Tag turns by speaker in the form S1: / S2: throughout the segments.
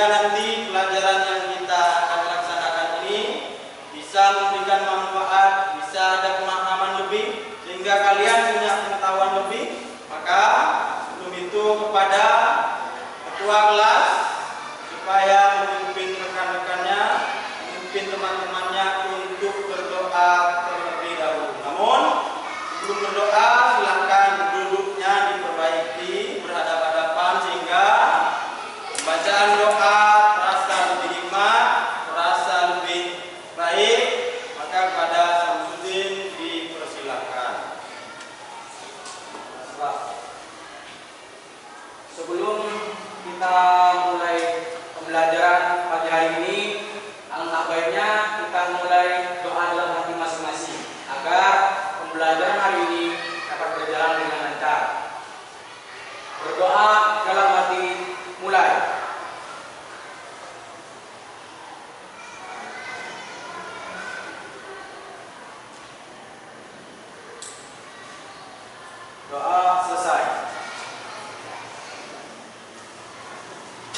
S1: sehingga nanti pelajaran yang kita akan laksanakan ini bisa memberikan manfaat, bisa ada pemahaman lebih, sehingga kalian punya pengetahuan lebih. Maka sebelum itu kepada ketua kelas supaya memimpin rekan-rekannya, memimpin teman-temannya untuk berdoa terlebih dahulu. Namun sebelum berdoa silakan duduknya diperbaiki berhadapan-hadapan sehingga bacaan doa terasa lebih nikmat, terasa lebih baik. Maka kepada Samsudin dipersilakan.
S2: Sebelum kita mulai pembelajaran pagi hari ini, alangkah baiknya kita mulai doa dalam hati masing-masing agar pembelajaran hari ini dapat berjalan dengan lancar. Berdoa dalam hati, mulai. Doa selesai.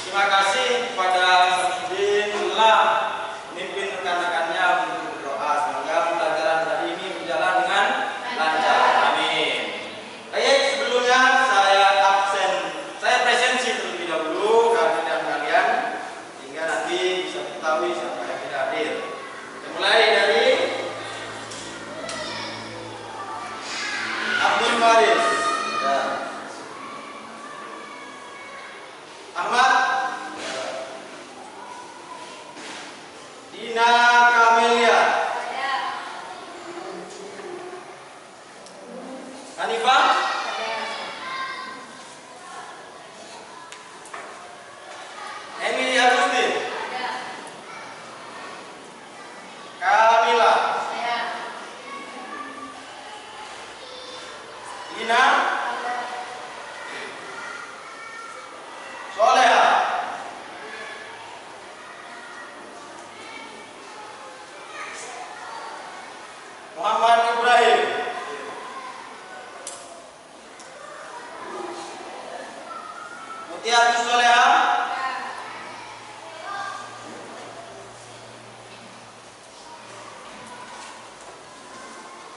S1: Terima kasih kepada Samsudin telah memimpin rekan-rekannya untuk berdoa. Semoga pembelajaran hari ini berjalan dengan lancar. Amin. Baik, sebelumnya saya presensi terlebih dahulu kehadiran kalian sehingga nanti bisa ketahui siapa yang tidak hadir. Kita mulai dari Abdul Faris. Ya. Ahmad. Dina Kamelia. Hanifah. Emily Agustin. Kamila. Dina. Soleha. Muhammad Ibrahim. Mutiara Soleha.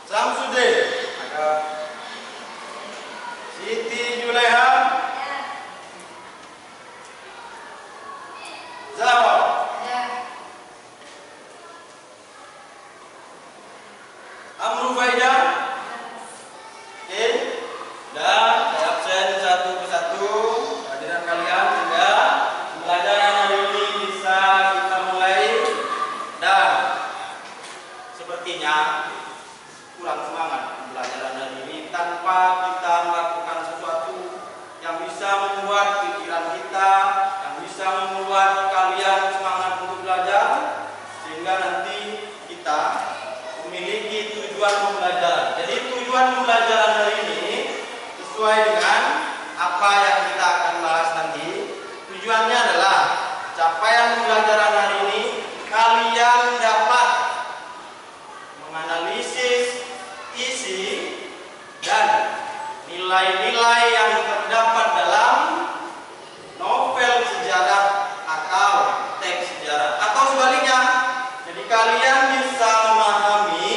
S1: Samsudin. Ada. Siti Juleha. Zahra. Amru Faida. Oke. Dan saya absen satu persatu kehadiran kalian sehingga pembelajaran hari ini bisa kita mulai. Dan sepertinya kurang semangat pembelajaran hari ini tanpa kita melakukan sesuatu yang bisa membuat pikiran kita, yang bisa membuat kalian semangat untuk belajar, sehingga nanti kita memiliki tujuan pembelajaran. Jadi tujuan pembelajaran hari ini sesuai dengan apa yang kita akan bahas nanti. Tujuannya adalah capaian pembelajaran hari ini kalian dapat menganalisis isi dan nilai-nilai yang terdapat dalam novel sejarah atau teks sejarah, atau sebaliknya. Jadi kalian bisa memahami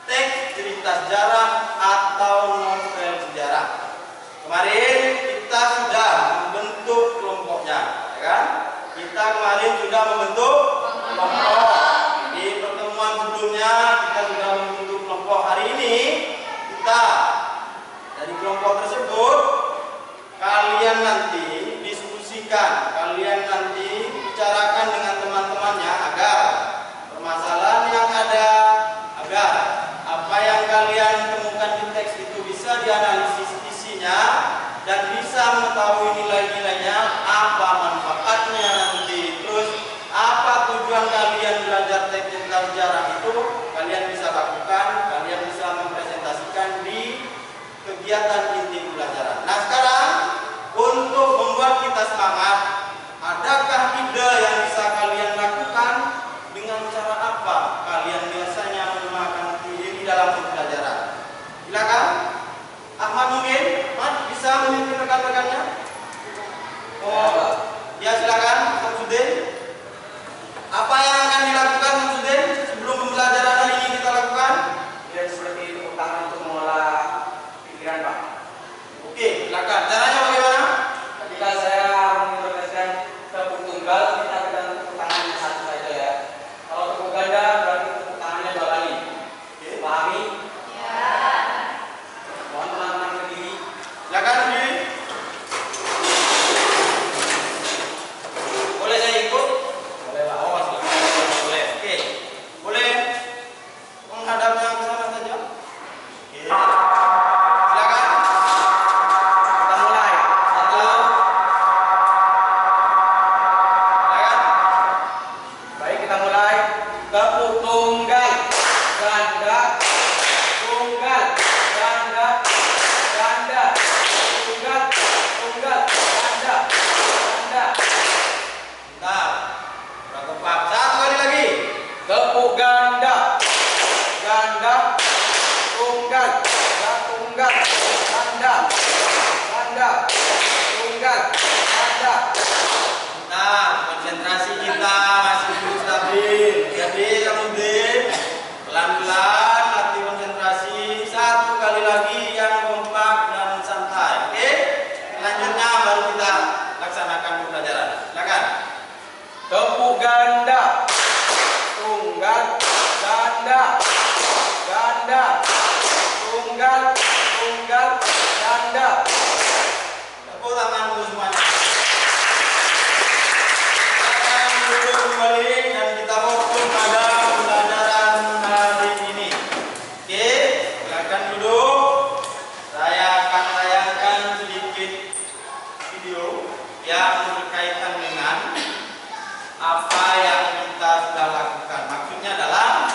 S1: teks cerita sejarah atau novel sejarah. Kemarin kita sudah membentuk kelompoknya, ya kan? Kita kemarin sudah membentuk kelompok. Di pertemuan sebelumnya kita sudah membentuk kelompok. Hari ini kita dari kelompok tersebut kalian nanti diskusikan, kalian nanti bicarakan dengan teman-temannya agar permasalahan yang ada, agar apa yang kalian temukan di teks itu bisa dianalisis isinya dan bisa mengetahui nilai-nilainya, apa manfaatnya nanti, terus apa tujuan kalian belajar teks tentang sejarah itu kalian bisa lakukan, kalian bisa mempresentasikan di kegiatan inti pembelajaran. Nah sekarang untuk membuat kita semangat, adakah ide yang bisa kalian lakukan? Dengan cara apa kalian biasanya menyemangati diri dalam pembelajaran? Silakan. Ahmad mungkin, Ahmad bisa memimpin rekan-rekannya. Oh, ya silakan. Silakan. Caranya bagaimana?
S2: Ketika saya menginterogasikan tepuk tunggal, kita pegang tepuk tangannya satu saja ya. Kalau tepuk ganda berarti tepuk tangannya 2 kali. Pahami? Ya. Mohon teman-teman berdiri.
S1: Silakan berdiri. Boleh saya ikut?
S2: Boleh Pak.
S1: Oh, silakan. Boleh. Oke. Boleh menghadap yang sana saja. Oke. Silakan.
S2: Kita mulai.
S1: Satu. Silakan.
S2: Baik, kita mulai. Tepuk tunggal, ganda, tunggal, ganda, ganda, tunggal, tunggal, ganda, ganda.
S1: Bentar. Kurang tepat. Satu kali lagi.
S2: Tepuk ganda, ganda, tunggal, tunggal, ganda, ganda, tunggal, ganda.
S1: Bentar. Konsentrasi kita masih belum stabil. Jadi kemudian pelan-pelan latih konsentrasi. Satu kali lagi yang kompak dan santai. Oke? Selanjutnya baru kita laksanakan pembelajaran. Silakan.
S2: Tepuk ganda, tunggal, ganda, ganda, tunggal, tunggal, ganda.
S1: Tepuk tangan dulu semuanya. Silakan duduk kembali dan kita fokus pada pembelajaran hari ini. Oke, silakan duduk. Saya akan tayangkan sedikit video yang berkaitan dengan apa yang kita sudah lakukan. Maksudnya adalah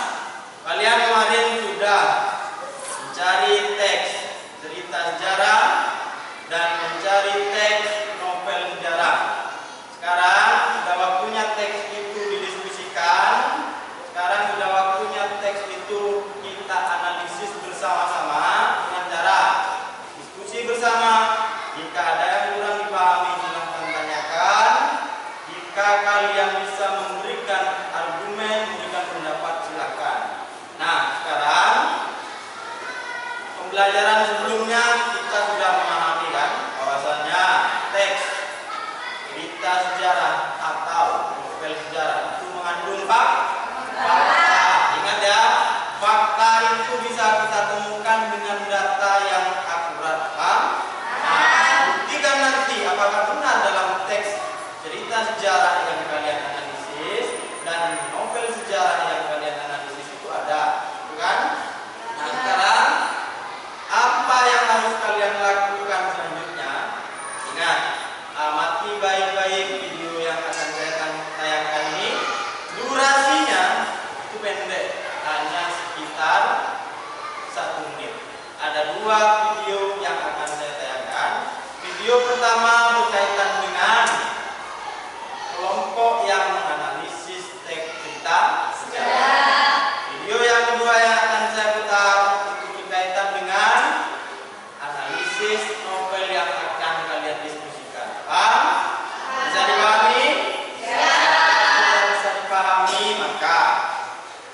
S1: kalian kemarin sudah mencari teks cerita sejarah dan mencari teks novel sejarah. Sekarang sudah waktunya teks itu didiskusikan. Sekarang sudah waktunya teks itu kita analisis bersama-sama dengan cara diskusi bersama. Jika ada yang kurang dipahami silahkan tanyakan. Jika kalian bisa memberikan argumen, memberikan pendapat silakan. Nah, sekarang pembelajaran sebelumnya kita sudah memahami kan bahwasanya teks cerita sejarah atau novel sejarah itu mengandung fakta. Ingat ya, fakta itu bisa kita temukan dengan data yang akurat. Paham? Nah, buktikan nanti apakah benar dalam teks cerita sejarah yang kalian analisis dan novel sejarah yang kalian analisis itu ada, bukan? Nah, sekarang apa yang harus kalian lakukan selanjutnya? Ingat, amati baik-baik video yang akan saya tayangkan ini. Durasinya itu pendek, hanya sekitar 1 menit. Ada 2 video yang akan saya tayangkan. Video pertama berkaitan dengan kelompok yang menganalisis teks cerita sejarah. Video yang kedua yang akan saya putar itu berkaitan dengan analisis novel yang akan kalian diskusikan. Paham? Bisa dipahami? Jika bisa dipahami, maka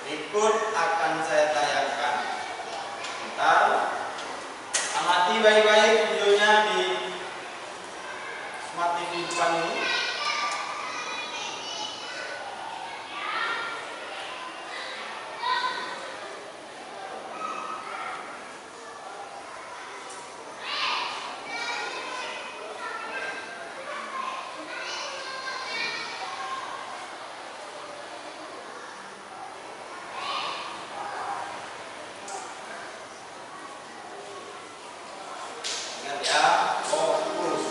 S1: berikut akan saya tayangkan. Bentar. Amati baik-baik videonya di Smart TV depan ini. Ingat ya, fokus.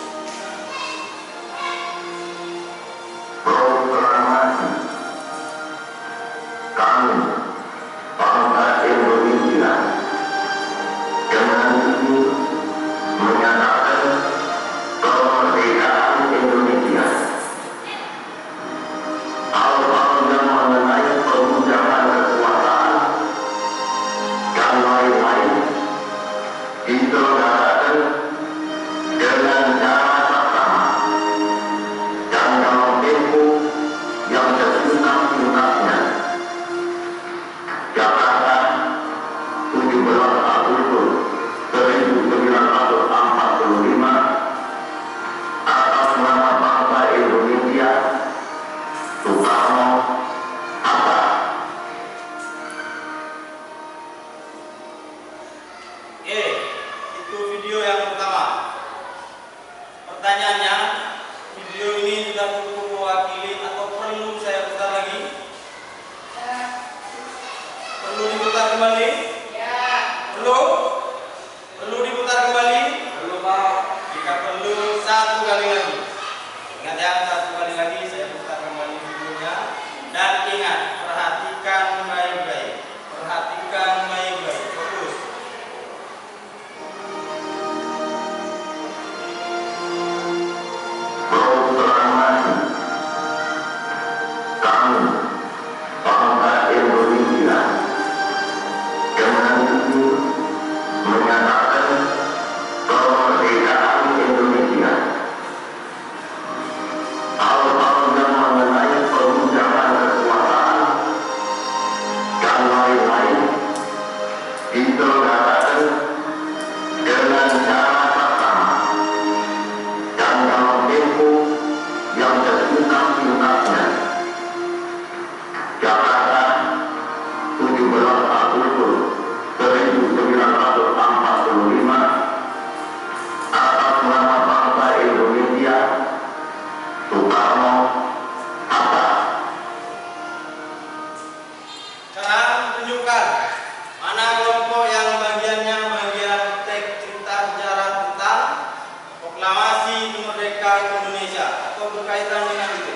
S1: Republik Indonesia atau berkaitan dengan itu.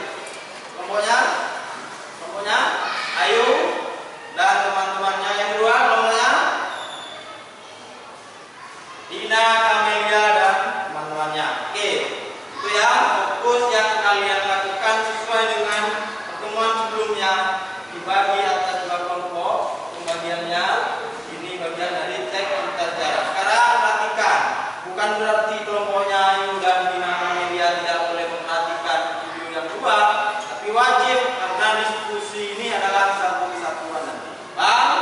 S1: Kelompoknya Ayu dan teman-temannya. Yang kedua kelompoknya Dina, Kamelia dan teman-temannya. Oke, itu ya fokus yang kalian lakukan sesuai dengan pertemuan sebelumnya. Dibagi atas 2 kelompok. Pembagiannya ini bagian dari teks cerita sejarah. Sekarang perhatikan, bukan berarti kelompoknya Ayu dan Dina, Kamelia tidak boleh memperhatikan video yang 2, tapi wajib karena diskusi ini adalah satu kesatuan nanti. Paham?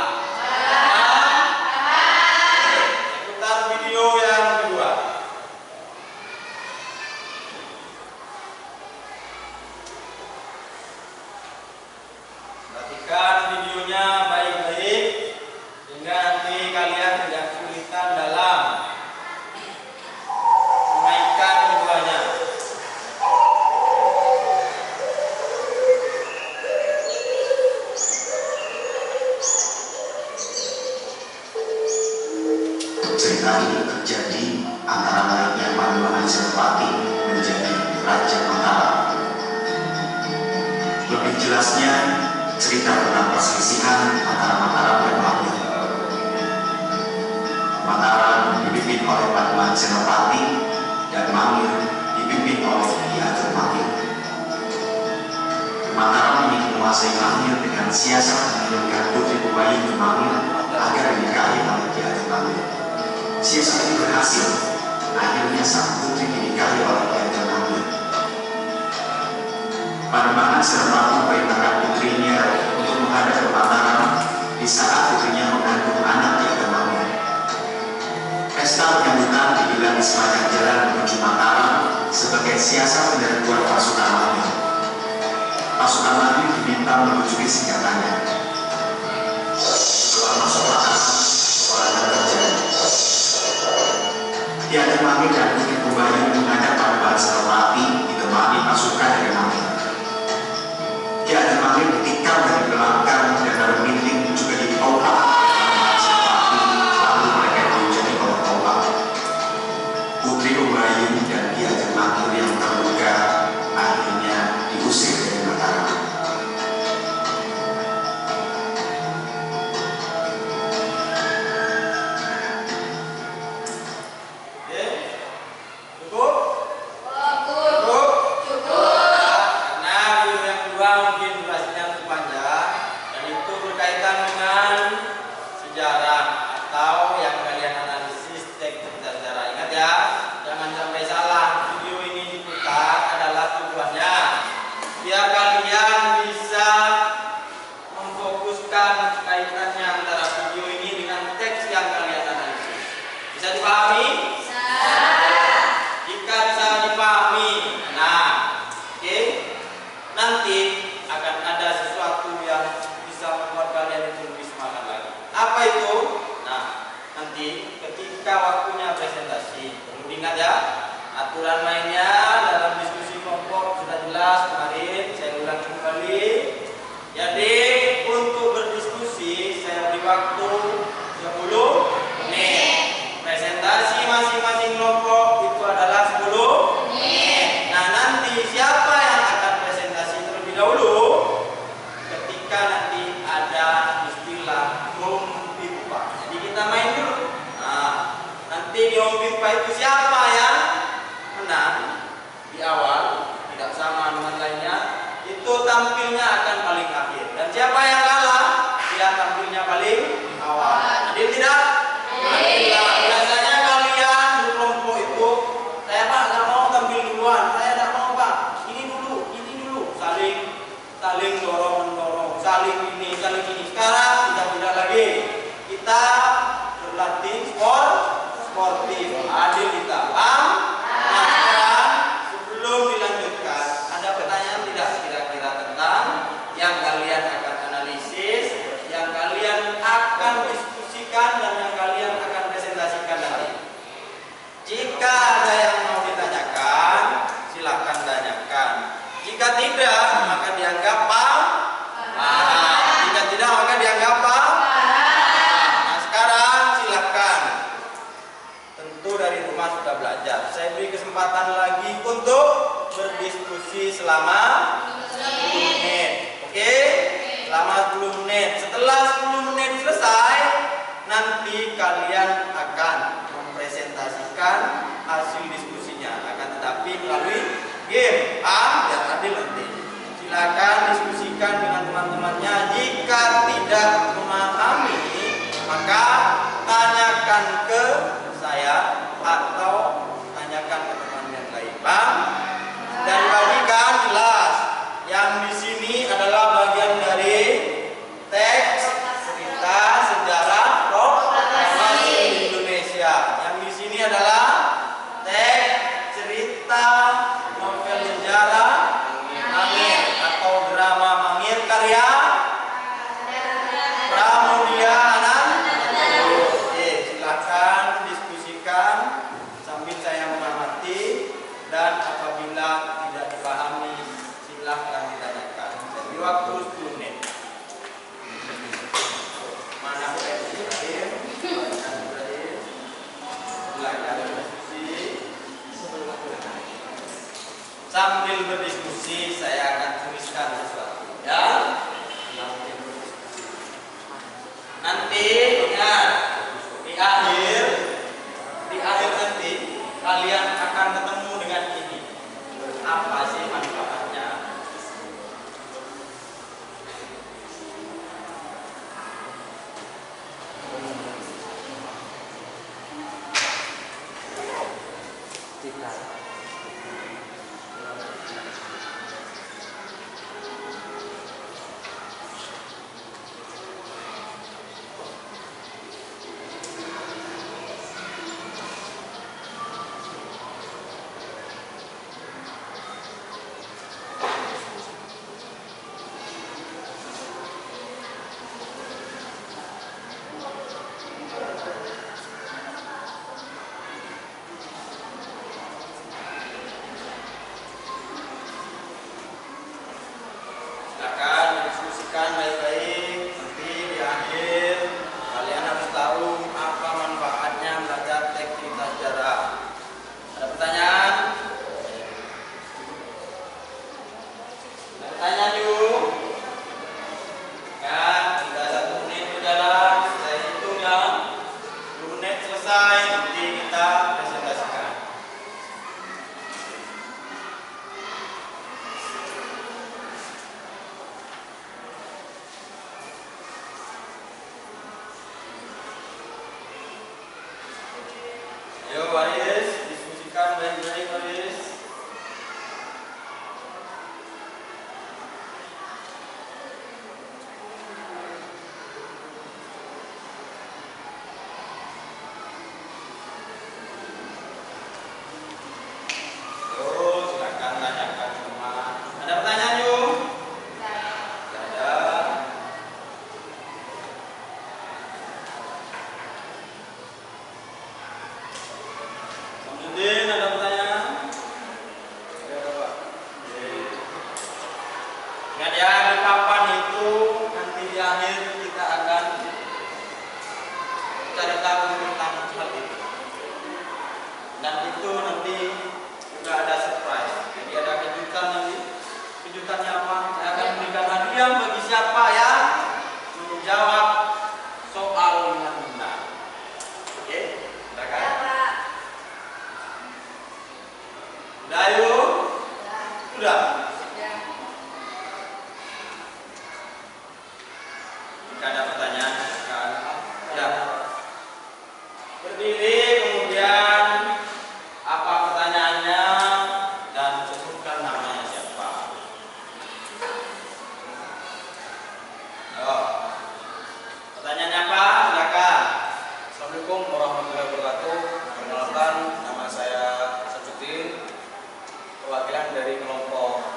S1: Putar video yang kedua. Perhatikan videonya baik-baik sehingga nanti kalian tidak kesulitan dalam memainkan keduanya.
S3: Cerita ini terjadi antara naiknya Panembahan Senopati menjadi Raja Mataram. Lebih jelasnya, cerita tentang perselisihan antara Mataram dan Mangir. Mataram dipimpin oleh Panembahan Senopati dan Mangir dipimpin oleh Ki Ageng Mangir. Mataram ingin menguasai Mangir dengan siasat mengirimkan putri Ubayu ke Mangir agar dinikahi oleh Ki Ageng Mangir. Siasat itu berhasil. Akhirnya sang putri dinikahi oleh Ki Ageng Mangir. Panembahan Senopati memerintahkan putrinya untuk menghadap ke Mataram di saat putrinya mengandung anak Ki Ageng Mangir. Pesta penyambutan digelar di sepanjang jalan menuju Mataram sebagai siasat penyerbuan pasukan Mangir. Pasukan Mangir diminta menunjuki senjatanya. Setelah masuk Mataram, peperangan terjadi. Ki Ageng Mangir dan Putri Ubayu menghadap Panembahan Senopati ditemani pasukan dari Mangir. Ki Ageng Mangir ditikam dari belakang dan lalu Minting juga ditolak Panembahan Senopati, lalu mereka dijadi oleh tombak. Putri Ubayu dan Ki Ageng Mangir yang terluka akhirnya diusir dari Mataram. Aturan mainnya dalam diskusi kelompok sudah jelas kemarin, saya ulang kembali. Jadi untuk berdiskusi saya beri waktu 10 menit. Presentasi masing-masing kelompok itu adalah 10 menit. Nah, nanti siapa yang akan presentasi terlebih dahulu ketika nanti ada istilah home pipa. Jadi kita main dulu. Nah, nanti di home pipa itu siapa yang menang di awal, tidak sama dengan lainnya, itu tampilnya akan paling akhir. Dan siapa yang kalah, dia tampilnya paling awal. Adil tidak? Adil. Biasanya kalian berkelompok itu, saya Pak nggak mau tampil duluan, saya nggak mau Pak, ini dulu, saling dorong, saling ini. Sekarang tidak lagi. Kita berlatih sportif, adil kita. Paham? Sebelum dilanjutkan, ada pertanyaan tidak kira-kira tentang yang kalian akan analisis, yang kalian akan diskusikan, dan yang kalian akan presentasikan nanti? Jika ada yang mau ditanyakan, silakan tanyakan. Jika tidak, maka dianggap paham. Jika tidak, maka dianggap paham. Nah, sekarang silakan. Tentu dari rumah sudah belajar. Saya beri kesempatan lagi untuk berdiskusi selama 10 menit. Oke? Selama 10 menit. Setelah 10 menit selesai, nanti kalian akan mempresentasikan hasil diskusinya. Akan tetapi melalui game. Biar adil nanti. Silakan diskusikan dengan teman-temannya. Jika tidak memahami, maka tanyakan ke saya atau tanyakan ke teman yang lain. Paham? Dan bagikan jelas. Yang di sini adalah bagian dari teks cerita sejarah proklamasi Indonesia. Yang di sini adalah teks cerita novel sejarah Mangir atau drama Mangir karya Pramudia Anantatur. Oke, silakan diskusikan sambil saya mengamati, dan apabila tidak dipahami silahkan ditanyakan. Jadi waktu 10 menit. Mana boleh Ibrahim? Silakan berdiskusi. Sambil berdiskusi saya akan tuliskan sesuatu, ya. Nanti ingat, di akhir nanti kalian akan ketemu dengan ini. Apa sih manfaatnya? Silakan diskusikan baik-baik. Nanti di akhir kalian harus tahu apa manfaatnya belajar teks cerita sejarah. Ada pertanyaan? Ada pertanyaan yuk? Ya, sudah 1 menit berjalan. Saya hitung ya. 10 menit selesai. Nanti kita presentasikan. Ayo Baris, diskusikan baik-baik Baris. Terus silakan tanyakan semua. Ada pertanyaan yuk? Tidak ada. Samsudin, ada pertanyaan? Ada Pak. Ingat ya, di papan itu nanti di akhir kita akan cari tahu tentang hal itu. Dan itu nanti juga ada surprise. Jadi ada kejutan nanti. Kejutannya apa? Saya akan berikan hadiah bagi siapa yang menjawab soal dengan benar. Oke, silakan. Udah yuk? Sudah? Jika ada pertanyaan, silakan. Ya. Berdiri, kemudian apa pertanyaannya, dan sebutkan namanya siapa. Ayo. Pertanyaannya apa? Silakan.
S2: Assalamualaikum warahmatullahi wabarakatuh. Perkenalkan, nama saya Sajudin, perwakilan dari kelompok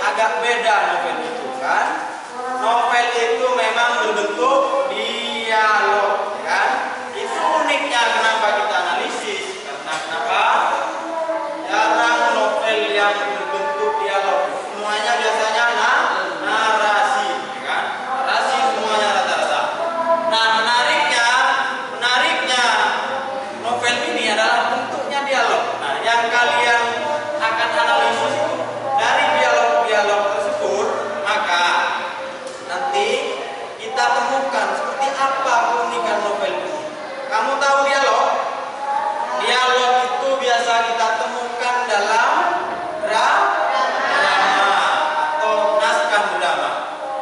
S1: agak beda novel itu kan. Novel itu memang berbentuk dialog kan. Itu uniknya kenapa kita analisis. Karena kenapa? Jarang novel yang berbentuk dialog. Semuanya biasanya narasi kan. Narasi semuanya rata-rata. Nah, menariknya novel ini adalah bentuknya dialog. Nah, yang kalian akan analisis itu dari dialog-dialog tersebut, maka nanti kita temukan seperti apa keunikan novel ini. Kamu tahu dialog? Dialog itu biasa kita temukan dalam drama atau naskah drama.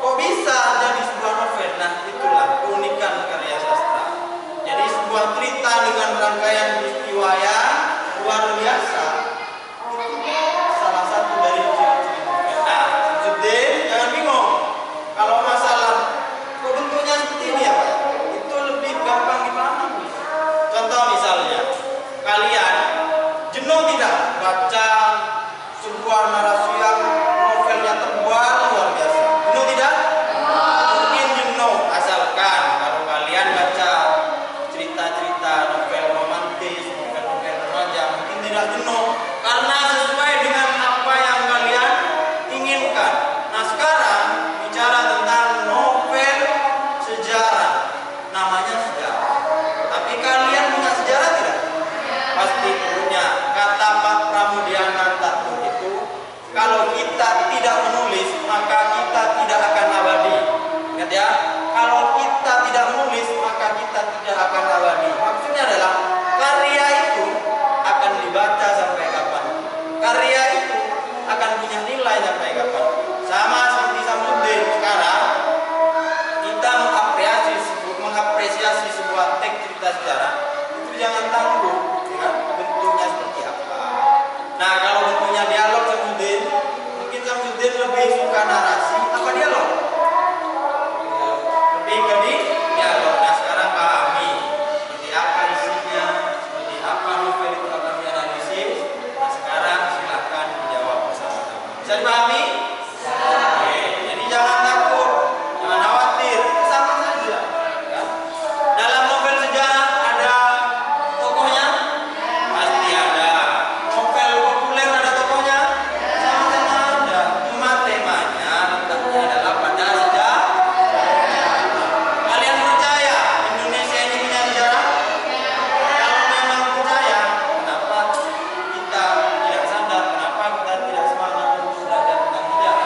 S1: Kok bisa jadi sebuah novel? Nah, itulah keunikan karya sastra. Jadi sebuah cerita dengan rangkaian peristiwa yang luar biasa. Salah satu dari ciri-ciri novel. Nah, Samsudin, jangan bingung. Kalau masalah kok bentuknya seperti ini ya Pak? Itu lebih gampang dipahami. Contoh misalnya, kalian jenuh tidak baca sebuah narasi yang novelnya tebal luar biasa? Jenuh tidak? Mungkin jenuh, asalkan kalau kalian baca cerita-cerita novel romantis, novel-novel remaja, mungkin tidak jenuh karena sesuai dengan apa yang kalian inginkan. Nah, sekarang bicara tentang novel sejarah, namanya sejarah. Tapi kalian punya sejarah tidak? Pasti punya. Kata Pak Pramudiana itu, kalau kita tidak menulis maka kita tidak akan abadi. Ingat ya, kalau kita tidak menulis maka kita tidak akan abadi. Maksudnya adalah karya itu akan dibaca sampai kapan? Karya itu akan punya nilai sampai kapan? Sama seperti Samsudin sekarang, kita mengapresiasi sebuah teks cerita sejarah itu jangan tanggung ya, bentuknya seperti apa. Nah, kalau bentuknya dialog Samsudin, mungkin Samsudin lebih suka narasi apa dialog? Lebih ke dialog. Nah, sekarang pahami seperti apa isinya, seperti apa novel itu akan dianalisis. Nah, sekarang silahkan dijawab bersama-sama. Bisa dipahami? Oke, jadi jangan takut, jangan khawatir, sama saja. Ya. Dalam novel sejarah ada tokohnya? Pasti ada. Novel populer ada tokohnya? Sama-sama ada. Cuma temanya letaknya adalah pada sejarah. Kalian percaya Indonesia ini punya sejarah? Kalau memang percaya, kenapa kita tidak sadar? Kenapa kita tidak semangat untuk belajar tentang sejarah?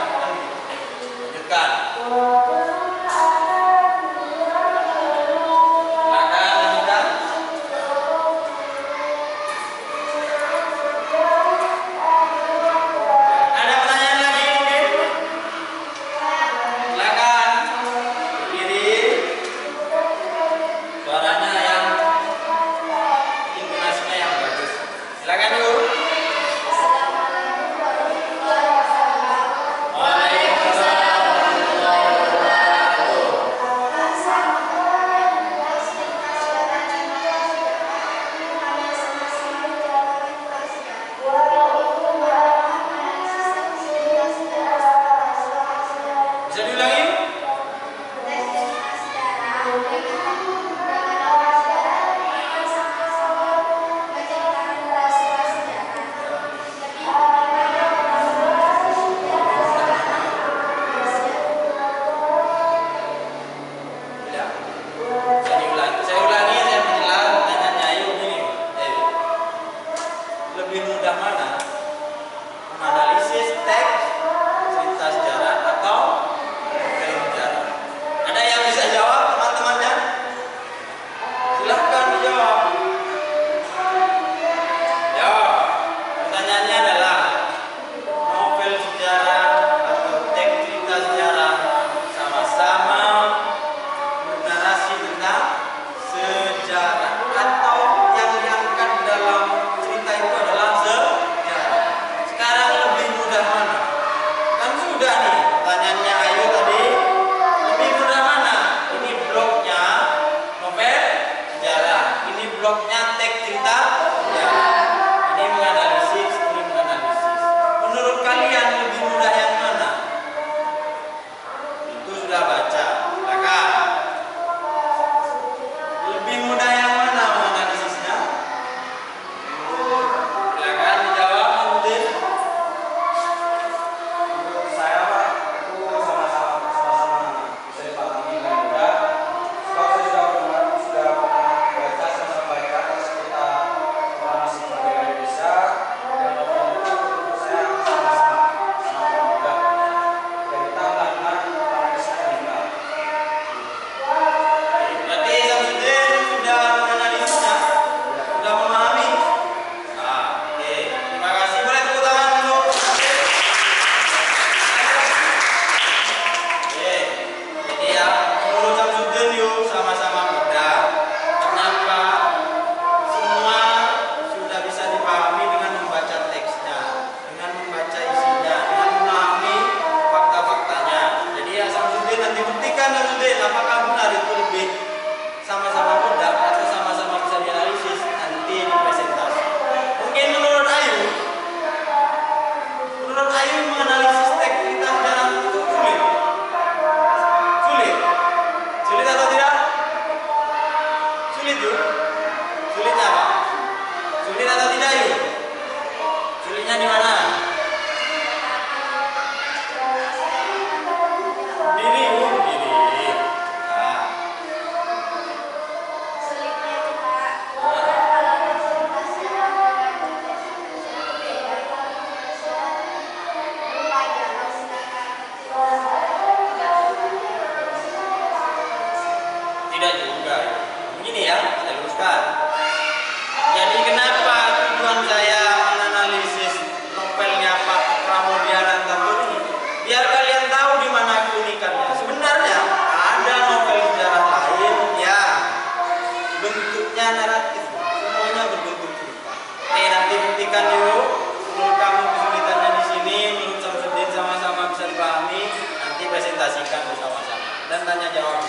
S3: dan tanya jawab.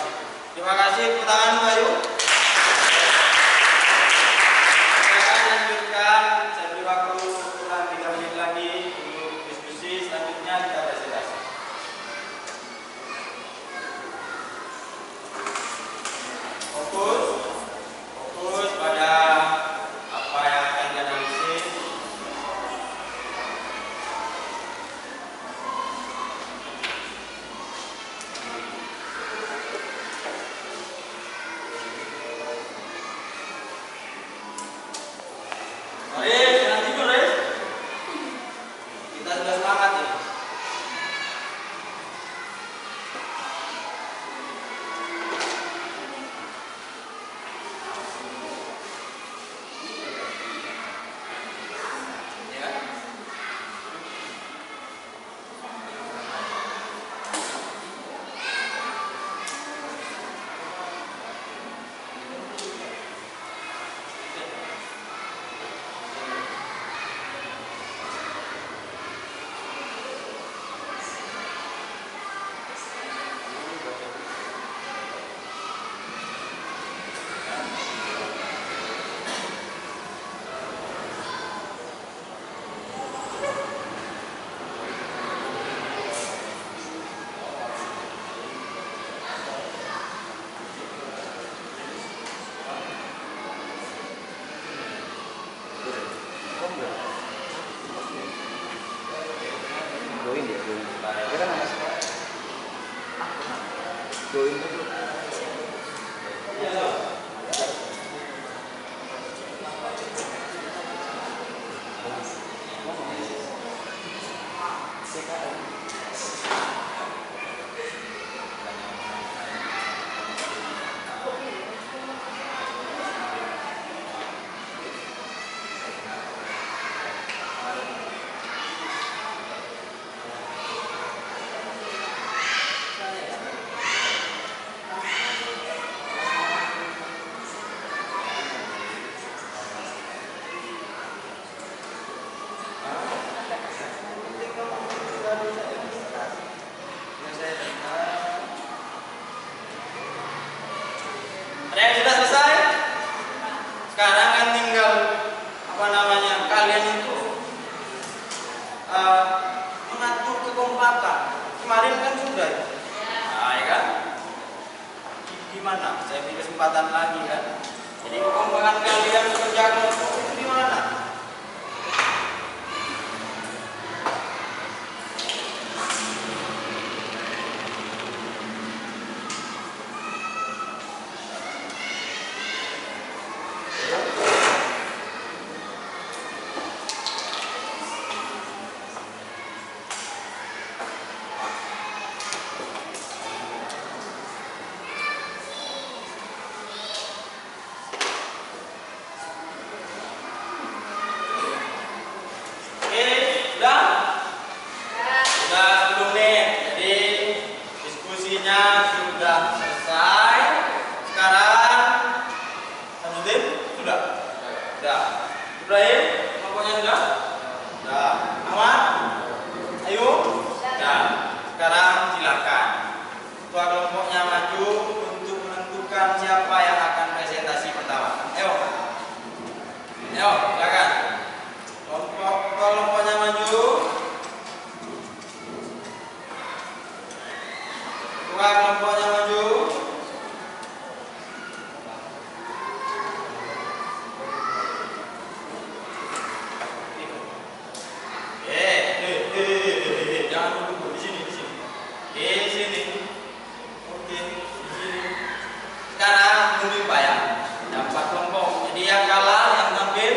S3: Terima kasih, tepuk tangan Bayu. Silakan lanjutkan, saya beri waktu kurang 3 menit lagi untuk diskusi. Selanjutnya kita presentasi. Fokus pada apa yang akan dianalisis. Mari, jangan tidur, Riz. Kita sudah semangat ini. Ya.
S4: Join dia, join. Dia kan anak sekolah. Join dulu. Ada yang sudah selesai? Sekarang kan tinggal kalian itu mengatur kekompakan. Kemarin kan sudah, nah, ya kan? Gimana? Saya beri kesempatan lagi kan? Jadi kekompakan kalian bekerja kelompok itu di mana? Sudah selesai. Sekarang Samsudin sudah. Ibrahim, kelompoknya sudah. Ahmad, Ayu, sudah. Sekarang silakan ketua kelompoknya maju untuk menentukan siapa yang akan presentasi pertama. Ayo, silakan. Kelompoknya maju. Kelompoknya maju. Jangan dulu di sini. Di sini. Oke, di sini. Sekarang mundur Pak ya. Dapat kelompok. Jadi yang kalah yang tampil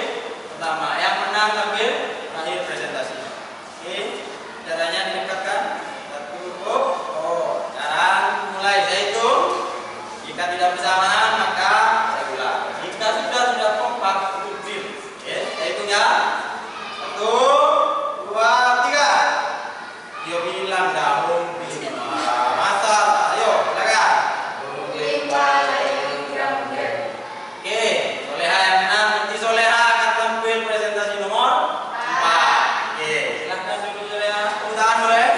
S4: pertama, yang menang tampil terakhir presentasi. Oke, caranya didekatkan. Mulai saya hitung. Jika tidak bersamaan maka saya ulang. Jika sudah kompak untuk tim. Oke, saya hitung ya. 1, 2, 3. Dia bilang daun lima. Masa, ayo silakan. Oke, Soleha yang menang. Nanti Soleha akan tampil presentasi nomor 4. Oke, silahkan dulu Soleha. Tepuk tangan boleh.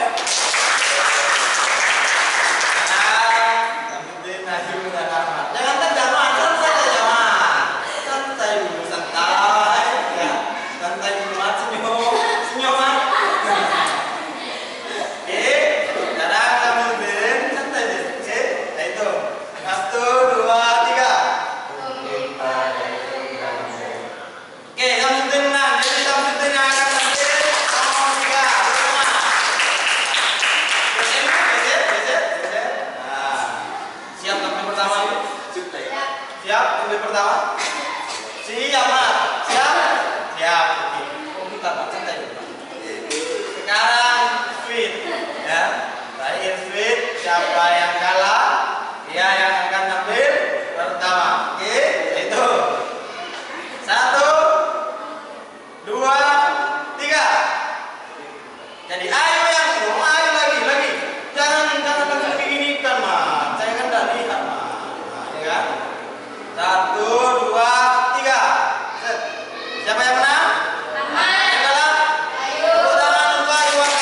S3: Ya, terakhir sweet. Siapa yang kalah, dia yang akan tampil pertama. Oke, itu. 1, 2, 3. Jadi ayo yang semua, ayo lagi. Jangan lagi begini kan, Mas. Saya kan udah lihat, Mas. Nah, ya kan? 1, 2, 3. Set. Siapa yang menang? Yang kalah? Tepuk tangan untuk Iwan.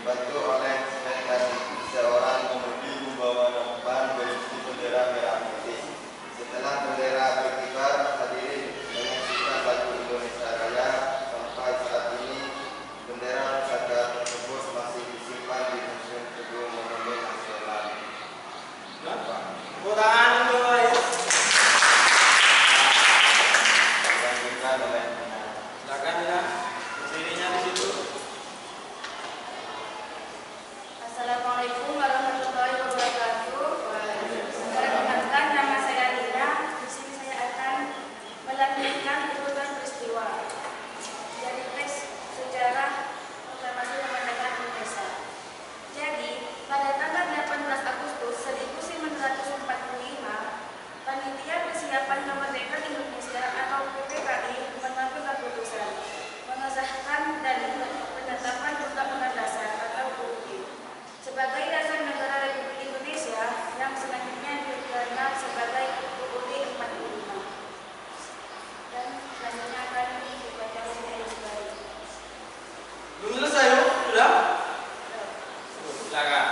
S5: dibantu oleh seorang pengemudi membawa nampan berisi bendera merah putih. Setelah bendera berkibar, hadirin menyaksikan lagu Indonesia Raya. Sampai saat ini bendera pusaka tersebut masih disimpan di Museum Gedung Monumen Nasional.
S1: Tepuk tangan untuk saya.
S5: Dilanjutkan oleh
S1: Silakan ya, berdirinya di situ.
S6: Assalamualaikum warahmatullahi wabarakatuh. Perkenalkan, nama saya Lina. Di sini saya akan melanjutkan urutan peristiwa dari teks sejarah proklamasi kemerdekaan Indonesia. Jadi, pada tanggal 18 Agustus 1945, Panitia Persiapan Kemerdekaan Indonesia atau PPKI mengambil keputusan mengesahkan dan penetapan Undang-Undang Dasar atau UUD sebagai dasar negara Republik Indonesia yang selanjutnya dikenal sebagai UUD 45. Dan selanjutnya akan dibaca oleh Ayus Bayu.
S1: Belum selesai, Bu? Sudah? Silakan.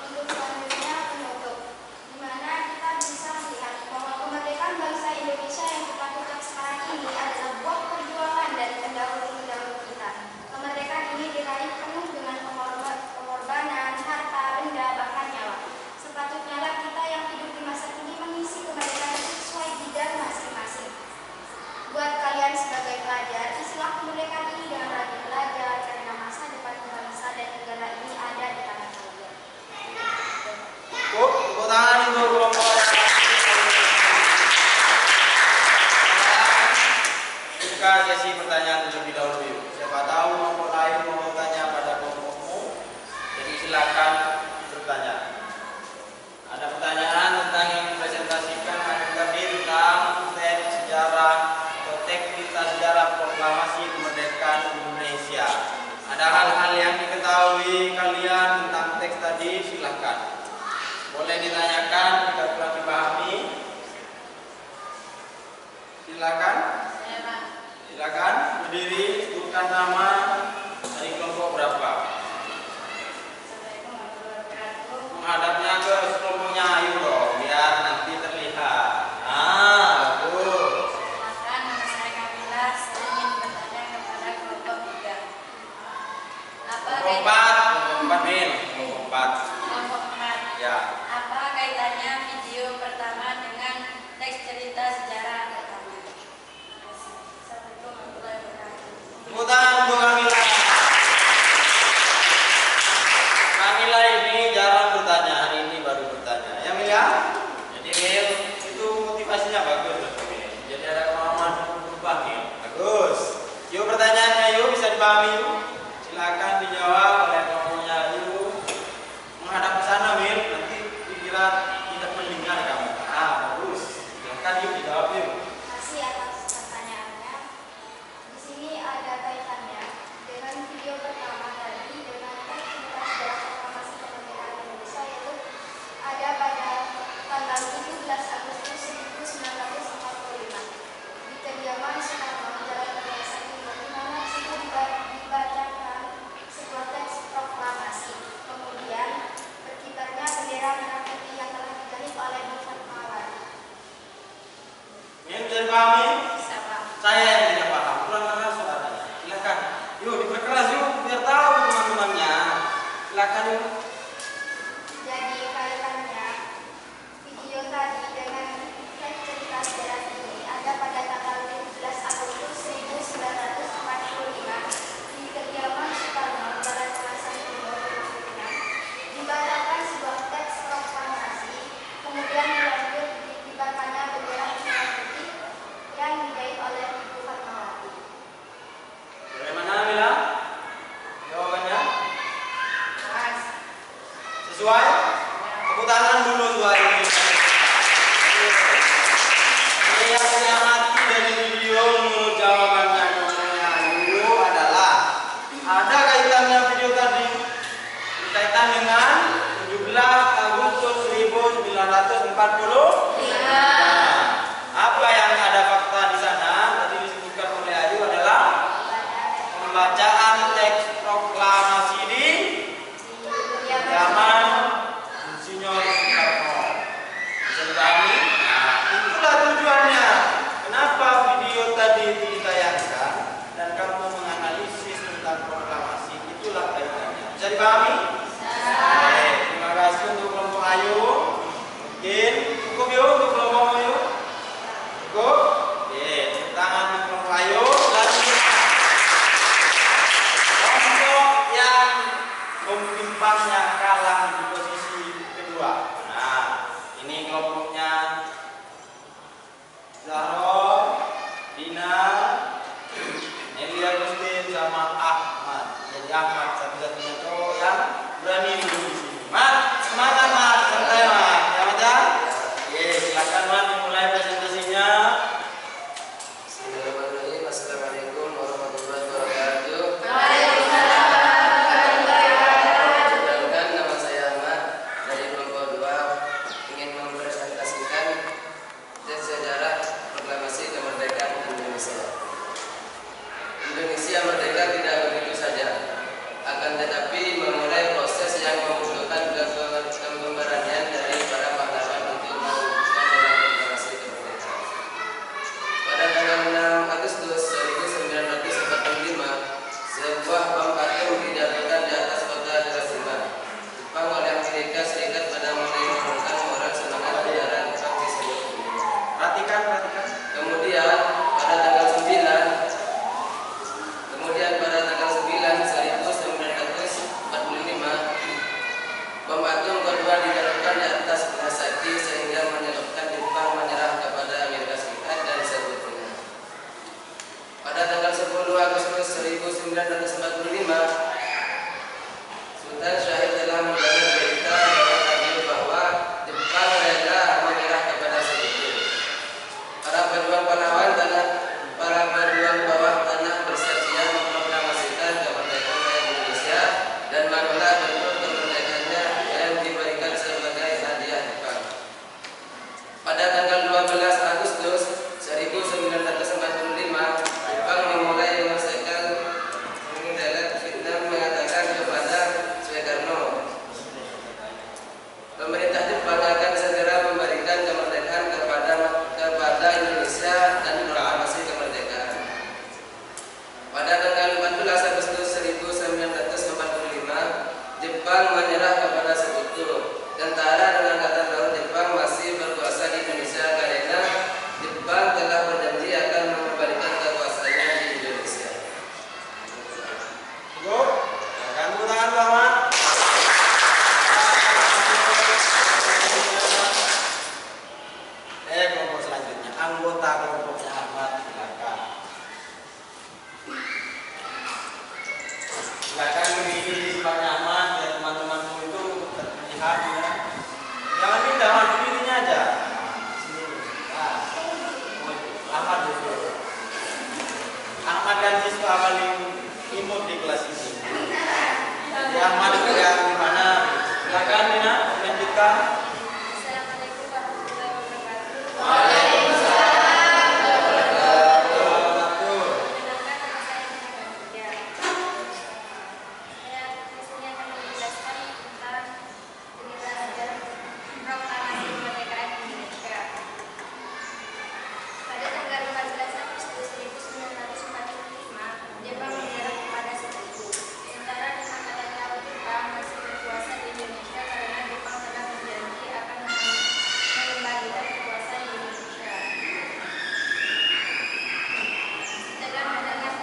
S6: Untuk selanjutnya penutup, di mana kita bisa melihat bahwa kemerdekaan bangsa Indonesia yang kita ucap sekarang ini adalah buah perjuangan dari pendahulu-pendahulu kita. Kemerdekaan ini diraih penuh dengan pengorbanan, harta, benda, bahkan nyawa. Sepatutnya lah kita yang hidup di masa kini mengisi kemerdekaan itu sesuai bidang masing-masing. Buat kalian sebagai pelajar, isilah kemerdekaan ini dengan rajin belajar karena masa depan bangsa dan negara ini ada di tangan kalian.
S1: Bu, tepuk tangan untuk kelompok buka sesi pertanyaan terlebih dahulu. Siapa tahu kelompok lain mau bertanya pada kelompokmu, jadi silakan bertanya. Ada pertanyaan tentang yang dipresentasikan tadi tentang teks sejarah atau teks kita sejarah proklamasi kemerdekaan Indonesia. Ada hal-hal yang diketahui kalian tentang teks tadi, silakan. Boleh ditanyakan jika kurang dipahami. Silakan. Silakan berdiri, sebutkan nama dari kelompok berapa. Menghadapnya ke kelompoknya, ayo dong, biar nanti terlihat. Bagus.
S6: Silakan, nama saya Kamila. Saya ingin bertanya kepada kelompok 3.
S1: Kelompok 4 Mil. Kelompok 4.
S6: Kelompok 4.
S1: Ya.
S6: Apa kaitannya video pertama dengan teks cerita sejarah pertama? Assalamualaikum warahmatullahi wabarakatuh.
S1: Tepuk tangan untuk Kamila. Kamila ini jarang bertanya, hari ini baru bertanya. Ya Mil ya? Jadi Mil, itu motivasinya bagus loh Mil. Jadi ada kemauan untuk berubah Mil. Bagus. Yuk pertanyaannya yuk, bisa dipahami yuk. Silakan dijawab oleh kelompoknya yuk. Menghadap ke sana Mil, nanti pikiran tidak mendengar kamu. Bagus. Silakan yuk dijawab yuk.
S6: Terima kasih atas pertanyaannya. Di sini ada kaitannya dengan video pertama tadi dengan teks cerita sejarah proklamasi kemerdekaan Indonesia, yaitu ada pada tanggal 17 Agustus 1945 di kediaman Soekarno, Jalan Pegasan Timur, di mana situ dibacakan sebuah teks proklamasi. Kemudian berkibarnya bendera merah putih yang telah dijahit oleh Bung Fatmawati.
S1: Mil, bisa dipahami?
S6: Bisa, Pak.
S1: Saya yang tidak paham, kurang keras suaranya. Silakan. Yuk diperkeras yuk, biar tahu teman-temannya. Silakan yuk.
S6: Jadi kaitannya video tadi dengan teks cerita sejarah ini ada pada tanggal 17 Agustus 1945 di kediaman Soekarno, Jalan Pegasan Timur, dibacakan sebuah teks proklamasi, kemudian dilanjut dikibarkannya bendera merah putih yang dijahit oleh Ibu Fatmawati.
S1: Bagaimana Mila? Jawabannya?
S6: Mas,
S1: Sesuai? Tepuk tangan dulu sesuai. Ini yang saya amati dari video menurut jawabannya kelompoknya Ayu adalah ada kaitannya video tadi berkaitan dengan 17 Agustus 1945. Apa yang ada fakta di sana tadi disebutkan oleh Ayu adalah pembacaan teks proklamasi di Zaman Insinyur Soekarno. Bisa dipahami? Nah, itulah tujuannya. Kenapa video tadi itu ditayangkan dan kamu menganalisis tentang proklamasi? Itulah kaitannya. Bisa dipahami? Oke, terima kasih untuk kelompok Ayu. Mungkin cukup yuk untuk kelompok Ayu. Cukup? Oke, tepuk tangan untuk kelompok Ayu. Lalu kelompok yang memimpangnya kalah di posisi kedua. Nah, ini kelompoknya Zahro, Dina, Eli Agustin sama Ahmad. Jadi Ahmad satu-satunya cowok yang berani duduk di sini. Mat, semangat Mat, santai Mat. Ya Mat ya? Oke, silakan Mat dimulai presentasinya.
S7: Bismillahirrahmanirrahim. Assalamualaikum warahmatullahi wabarakatuh. Perkenalkan, nama saya Ahmad dari kelompok 2, ingin mempresentasikan tes sejarah proklamasi kemerdekaan Indonesia. Indonesia merdeka tidak begitu saja, akan tetapi memulai proses yang membutuhkan keberanian dari para pahlawan untuk mewujudkan proklamasi kemerdekaan. Pada tanggal 6 Agustus 1945, sebuah bom atom dijatuhkan di atas kota Hiroshima, Jepang oleh Amerika Serikat pada menimbulkan moral semangat negara Jepang di seluruh dunia.
S1: Perhatikan.
S7: Kemudian pada tanggal 9 1945, bom atom kedua dijatuhkan di atas Nagasaki sehingga menyebabkan Jepang menyerah kepada Amerika Serikat dan sekutunya. Pada tanggal 10 Agustus 1945, Sultan Syahid telah mendapat berita lewat radio bahwa Jepang rela menyerah kepada sekutu. Para pejuang bawah tanah bersedia memproklamasikan kemerdekaan rakyat Indonesia dan menolak bentuk kemerdekaannya yang diberikan sebagai hadiah Jepang. Pada tanggal 12 Agustus 1945, Jepang memulai menyelesaikan Vietnam, mengatakan kepada Soekarno, pemerintah Jepang akan segera memberikan kemerdekaan kepada Indonesia dan proklamasi kemerdekaan. Pada tanggal 14 Agustus 1945, Jepang menyerah kepada sekutu. Tentara dengan angkatan laut Jepang masih berkuasa di Indonesia karena Jepang telah berjanji akan mengembalikan kekuasaannya di Indonesia.
S1: Cukup? Silakan tepuk tangan Ahmad. Kelompok selanjutnya, anggota kelompoknya Ahmad, silakan. Silakan berdiri di sebelahnya Ahmad biar teman-temanmu itu terlihat ya. Jangan pindah, Ahmad berdirinya aja. Sini. Nah, Ahmad dulu. Ahmad kan siswa paling imut di kelas ini. Jadi Ahmad juga yang gimana? Silakan Dina, lanjutkan.
S6: Assalamualaikum warahmatullahi wabarakatuh.
S1: Waalaikumsalam.
S6: Perkenalkan, nama saya Dina Ganda. Saya di sini akan menjelaskan tentang cerita sejarah proklamasi kemerdekaan Indonesia. Pada tanggal 14 Agustus 1945, Jepang menyerah kepada sekutu. Sementara dengan angkatan laut Jepang masih berkuasa di Indonesia karena Jepang telah berjanji akan mengembalikan kekuasaan di Indonesia. Setelah mendengar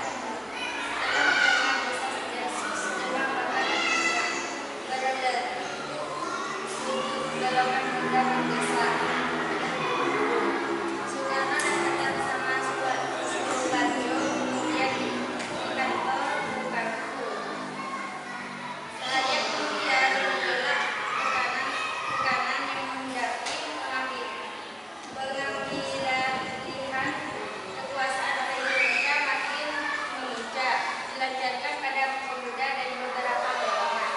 S6: desas-desus Jepang bahkan berada untuk golongan muda mendesak, Soekarno dan Hatta bersama Subarjo kemudian di kantor Bung Karno. Seharian kemudian bergerak ke kanan yang menghendaki pengambilan kekuasaan oleh Indonesia makin memuncak, dilancarkan pada pemuda dan beberapa golongan.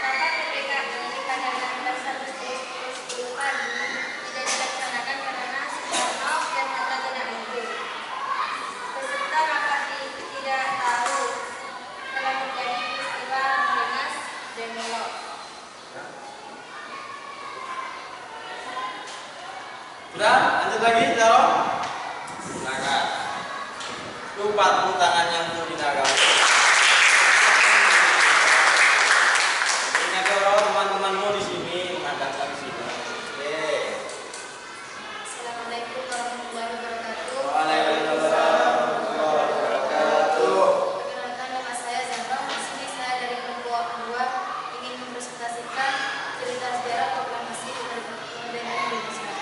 S6: Rapat PPKI pada 16 Agustus 10 pagi tidak dilaksanakan karena Soekarno dan Hatta tidak mungkin. Peserta rapat tidak tahu telah terjadi peristiwa Monas dan Milok.
S3: Sudah, lanjut lagi, Jaro. Silakan. Lupa tepuk tangannya untuk dinaga. Ingat kalau teman-temanmu di sini menghadapkan di sini. Oke.
S6: Assalamualaikum warahmatullahi wabarakatuh.
S3: Waalaikumsalam warahmatullahi wabarakatuh.
S6: Perkenalkan, nama saya Zahra. Di sini saya dari kelompok 2 ingin mempresentasikan cerita sejarah proklamasi kemerdekaan Indonesia.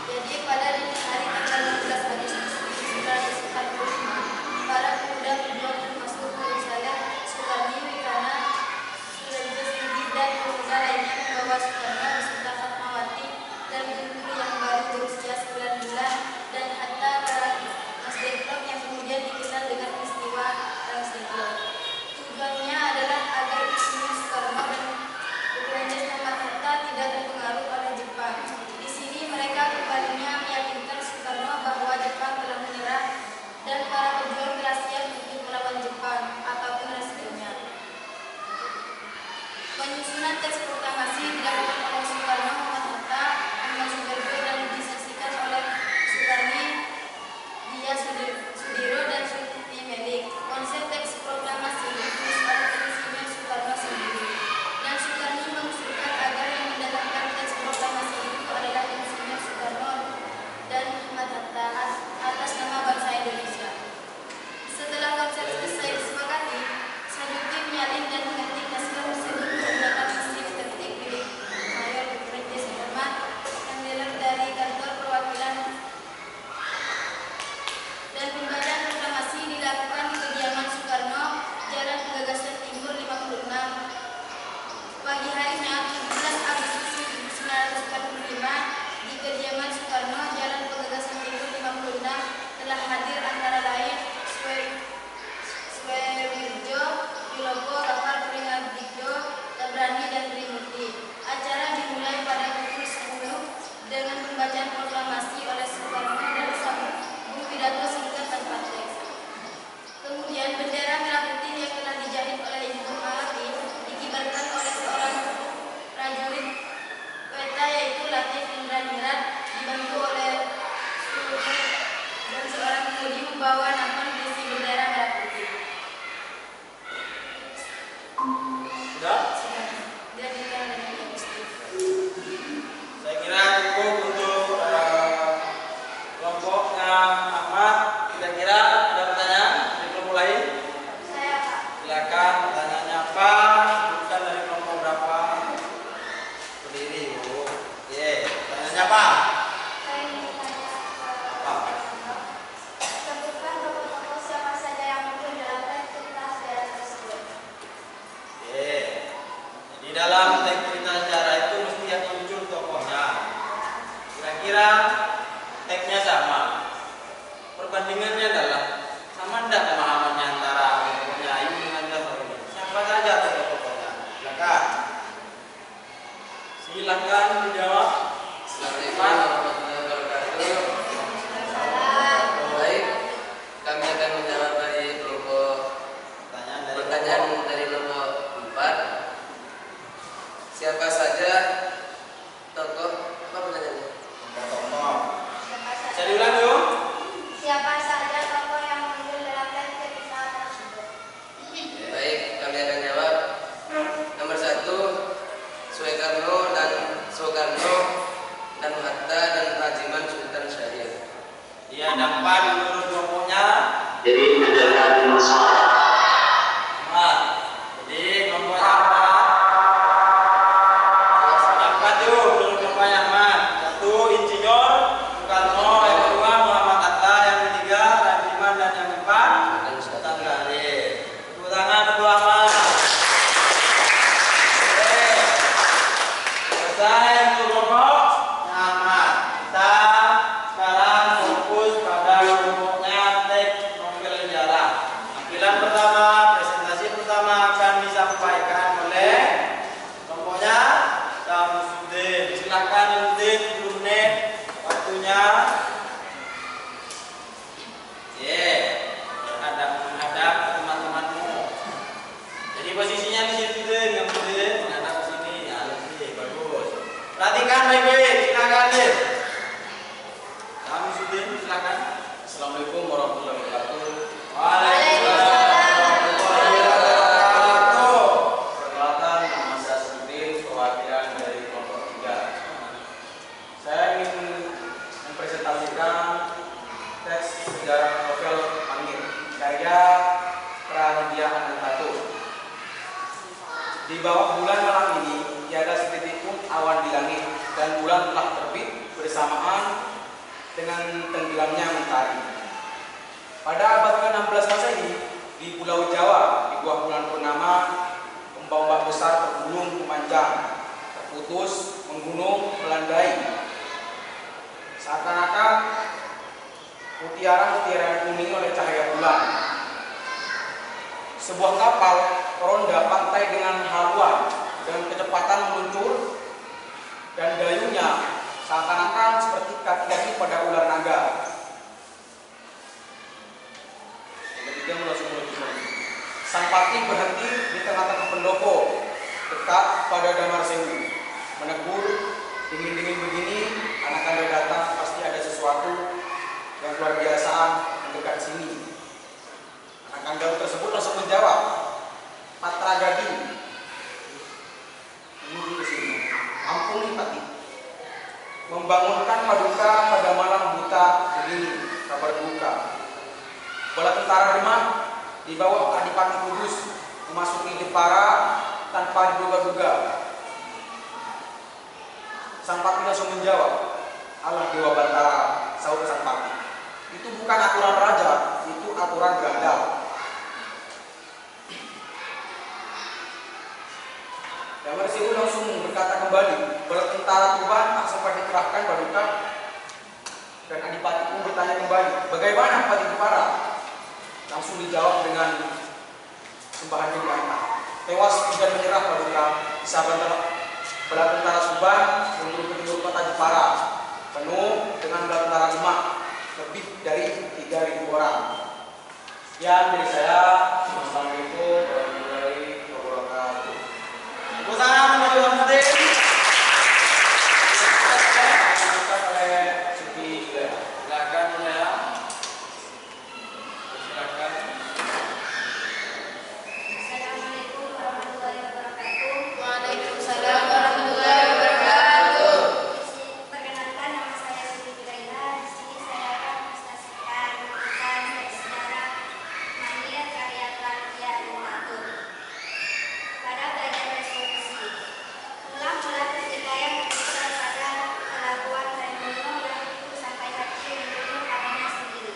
S6: Jadi pada dini hari tanggal 16 Agustus 1945, para pemuda berjuang termasuk Nur Saleh, Sukarni, Wikana, Sudarjo Sidi dan pemuda lainnya membawa Soekarno beserta Fatmawati dan guru yang baru berusia 9 bulan dan Hatta Mas Develop yang kemudian dikenal dengan peristiwa Ramsdeglo. Tujuannya adalah agar Insinyur Soekarno dan Legendaris Muhammad Hatta tidak terpengaruh oleh Jepang. Di sini mereka kembalinya meyakinkan Soekarno bahwa Jepang telah menyerah dan para pejuang telah siap untuk melawan Jepang apapun resikonya. Penyusunan teks proklamasi dilakukan oleh Soekarno, Muhammad Hatta, Ahmad Sudarjo dan disaksikan oleh Sukarni, Dia Sudiro dan Suti Melik. Konsep teks proklamasi ditulis oleh Insinyur Soekarno sendiri. Dan Sukarni mengusulkan agar yang mendatangkan teks proklamasi itu adalah Insinyur Soekarno dan Muhammad Hatta atas nama bangsa Indonesia. Setelah konsep selesai disepakati, selanjutnya menyalin dan mengetik naskah tersebut menggunakan mesin ketik milik Mayor Perintis Herman yang dilelang dari kantor perwakilan, dan pembacaan proklamasi dilakukan di kediaman Soekarno, Jalan Penggagasan Timur 56. Pagi harinya 17 Agustus 1945 di kediaman Soekarno, Jalan Penggagasan Timur 56 telah hadir antara lain Swewirjo, Wilopo, Gafar Pringabdikdo, Tabrani dan Trimurti. Acara dimulai pada pukul 10 dengan pembacaan proklamasi oleh Soekarno dan sambung pidato singkat tanpa teks. Kemudian bendera merah putih yang telah dijahit oleh Ibu Fatmawati dikibarkan oleh seorang prajurit peta yaitu Latif Indraningrat dibantu oleh Suhut dan seorang kemudi membawa nampan berisi bendera merah putih.
S3: Sudah?
S6: Dia bilang dengan Agustus.
S3: Saya kira cukup untuk kelompoknya Ahmad. Kira-kira ada pertanyaan dari kelompok lain?
S6: Saya Pak.
S3: Silakan, pertanyaannya apa? Sebutkan dari kelompok berapa? Berdiri, Bu. Oke, pertanyaannya apa?
S6: Saya ingin bertanya
S3: Apa?
S6: sebutkan tokoh-tokoh siapa saja yang muncul dalam teks cerita sejarah tersebut.
S3: Oke. Jadi dalam teks cerita sejarah itu mesti yang muncul tokohnya. Kira-kira teksnya sama. Perbandingannya adalah sama enggak pemahamannya antara tokohnya ini dengan tokoh ini. Siapa saja tokoh-tokohnya? Silakan. Silakan dijawab.
S7: Assalamualaikum warahmatullahi wabarakatuh. Baik, kami akan menjawab dari kelompok pertanyaan dari kelompok 4. Siapa saja tokoh apa pertanyaannya?
S3: Tokoh.
S6: Siapa
S3: Bisa
S6: saja,
S3: diulang yuk?
S6: siapa saja tokoh yang muncul dalam teks cerita tersebut.
S7: Baik, kami akan jawab. Nomor 1, Soekarno dan Hatta dan Rajiman Sultan Syahrir.
S3: Dia dapat menurut kelompoknya.
S8: Jadi ada masalah.
S3: Ahmad. Jadi kelompoknya apa? Dapat yuk menurut kelompoknya Ahmad. 1 Insinyur Soekarno, yang kedua Muhammad Hatta, yang ketiga Rajiman dan yang keempat Sultan Syahrir. Tepuk tangan untuk Ahmad. Oke. Selesai untuk kelompok Ahmad. Kita sekarang fokus pada kelompoknya teks novel sejarah. Tampilan pertama, presentasi pertama akan disampaikan oleh kelompoknya Syamsuddin. Silakan Syamsuddin, 10 menit waktunya. Menghadap teman-temanmu. Jadi posisinya di situ Din, yang menghadap ke sini. Ya, lebih bagus. Perhatikan baik-baik, silakan Din.
S2: Di bawah bulan malam ini tiada setitik pun awan di langit dan bulan telah terbit bersamaan dengan tenggelamnya mentari. Pada abad ke-16 Masehi di Pulau Jawa, di bawah bulan purnama, ombak besar tergulung memanjang, terputus, menggunung, melandai. Seakan-akan mutiara-mutiara kuning oleh cahaya bulan. Sebuah kapal ronda pantai dengan haluan dengan kecepatan meluncur dan dayunya seakan-akan seperti kaki-kaki pada ular naga. Ketiga langsung meluncur. Sang Pati berhenti di tengah-tengah pendopo dekat pada Damar Sewu, menegur, dingin-dingin begini, anak Anda datang pasti ada sesuatu yang luar biasa mendekat sini. Anak Anda tersebut langsung menjawab, Patra Gading. Ini di sini. Ampun Pati. Membangunkan Paduka pada malam buta begini, kabar duka. Bala tentara Demak di bawah Adipati Kudus memasuki Jepara tanpa diduga-duga. Sang Pati langsung menjawab, Allah Dewa Batara, sahut Sang Pati. Itu bukan aturan raja, itu aturan gandal. Damar Sewu langsung berkata kembali, bala tentara Tuban tak sempat dikerahkan Paduka. Dan Adipati pun bertanya kembali, bagaimana Pati Jepara? Langsung dijawab dengan sembahan dibantah. Tewas dan menyerah Paduka. Sahabat bala tentara Tuban menuju ke timur kota Jepara, penuh dengan bala tentara Demak, lebih dari 3.000 orang. Sekian dari saya. Assalamualaikum warahmatullahi wabarakatuh.
S3: Tepuk tangan bagi Bang Fatin.
S2: Dilanjutkan oleh Siti Julia.
S3: Silakan ya. Silakan.
S6: Assalamualaikum warahmatullahi wabarakatuh.
S9: Waalaikumsalam warahmatullahi wabarakatuh.
S6: Perkenalkan, nama saya Siti Julia. Di sini saya akan menjelaskan tentang sejarah Mahir karya Pramudia Literatur. Pada belajar resolusi, mula-mula ketika yang berbicara pada kelakuan Trembolo yang itu sampai hati membunuh adanya sendiri.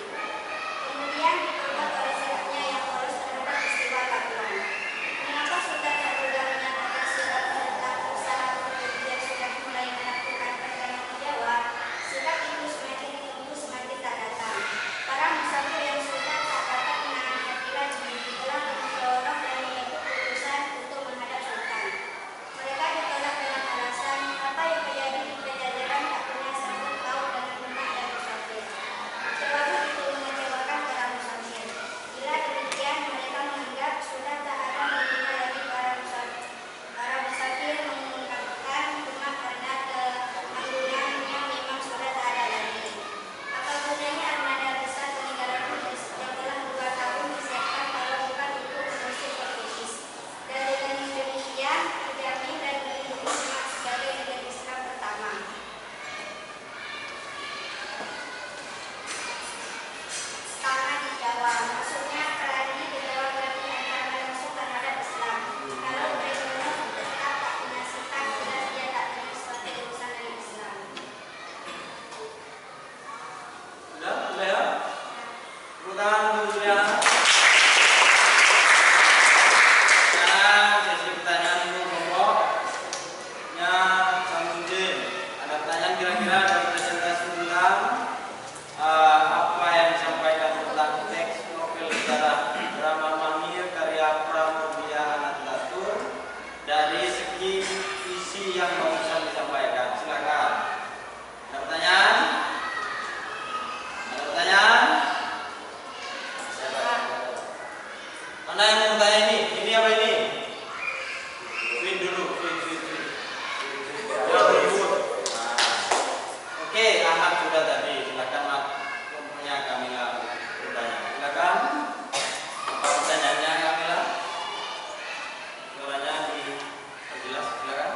S6: Kemudian diperbuat oleh sikapnya yang polos terhadap peristiwa Labuan. Mengapa sudah tak mudah menyatakan sikap tentang usaha kemudian sudah mulai melakukan perjalanan ke Jawa? Sikap itu semakin ditunggu semakin tak datang. Para musafir yang sudah tak dapat menahan hati lagi telah mendorong dan menyebut keputusan untuk menghadap Sultan. Mereka ditolak dengan alasan apa yang terjadi di Pajajaran tak punya sangkut paut dengan Demak dan musafir. Jawaban itu mengecewakan para musafir. Bila demikian, mereka menganggap sudah tak ada gunanya lagi para musafir. Para musafir mengungkapkan Demak karena keanggunan yang memang sudah tak ada lagi. Apa gunanya armada besar peninggalan Inggris yang telah 2 tahun disiapkan kalau bukan untuk mengusir Portugis. Dan dengan demikian terjamin dan melindungi Demak sebagai negeri Islam pertama. Tanah di Jawa, maksudnya Keladi di Jawa berarti antara langsung terhadap Islam. Kalau Trembolo tetap tak punya sikap, jelas dia tak punya suatu urusan dengan Islam.
S3: Sudah ya. Tepuk tangan untuk Juliana. Sekarang sesi pertanyaan untuk kelompoknya Samudin. Ada pertanyaan kira-kira dari presentasi tentang apa yang disampaikan tentang teks novel sejarah drama Mahir karya Pramudia Literatur dari segi isi yang barusan disampaikan. Silakan. Ada pertanyaan? Ada pertanyaan? Mana yang mau bertanya ini? Ini apa ini? Win dulu, win. Jawab dulu. Nah. Oke, Ahmad sudah tadi. Silakan Mat. Kelompoknya Kamila bertanya. Silakan. Apa pertanyaannya Kamila? Suaranya diperjelas. Silakan.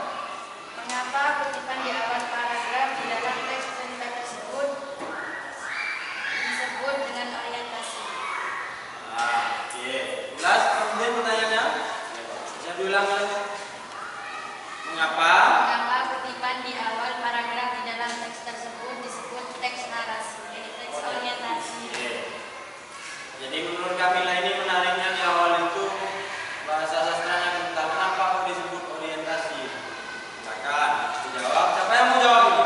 S9: Mengapa kutipan di awal paragraf di dalam teks cerita tersebut disebut dengan orientasi?
S3: Oke. Jelas kemudian pertanyaannya? Saya diulang lagi.
S1: Mengapa?
S9: Mengapa kutipan di awal paragraf di dalam teks tersebut disebut teks narasi, teks orientasi?
S1: Jadi menurut Kamila ini menariknya di awal itu bahasa sastranya tentang kenapa kok disebut orientasi. Silakan dijawab. Siapa yang mau jawab ini?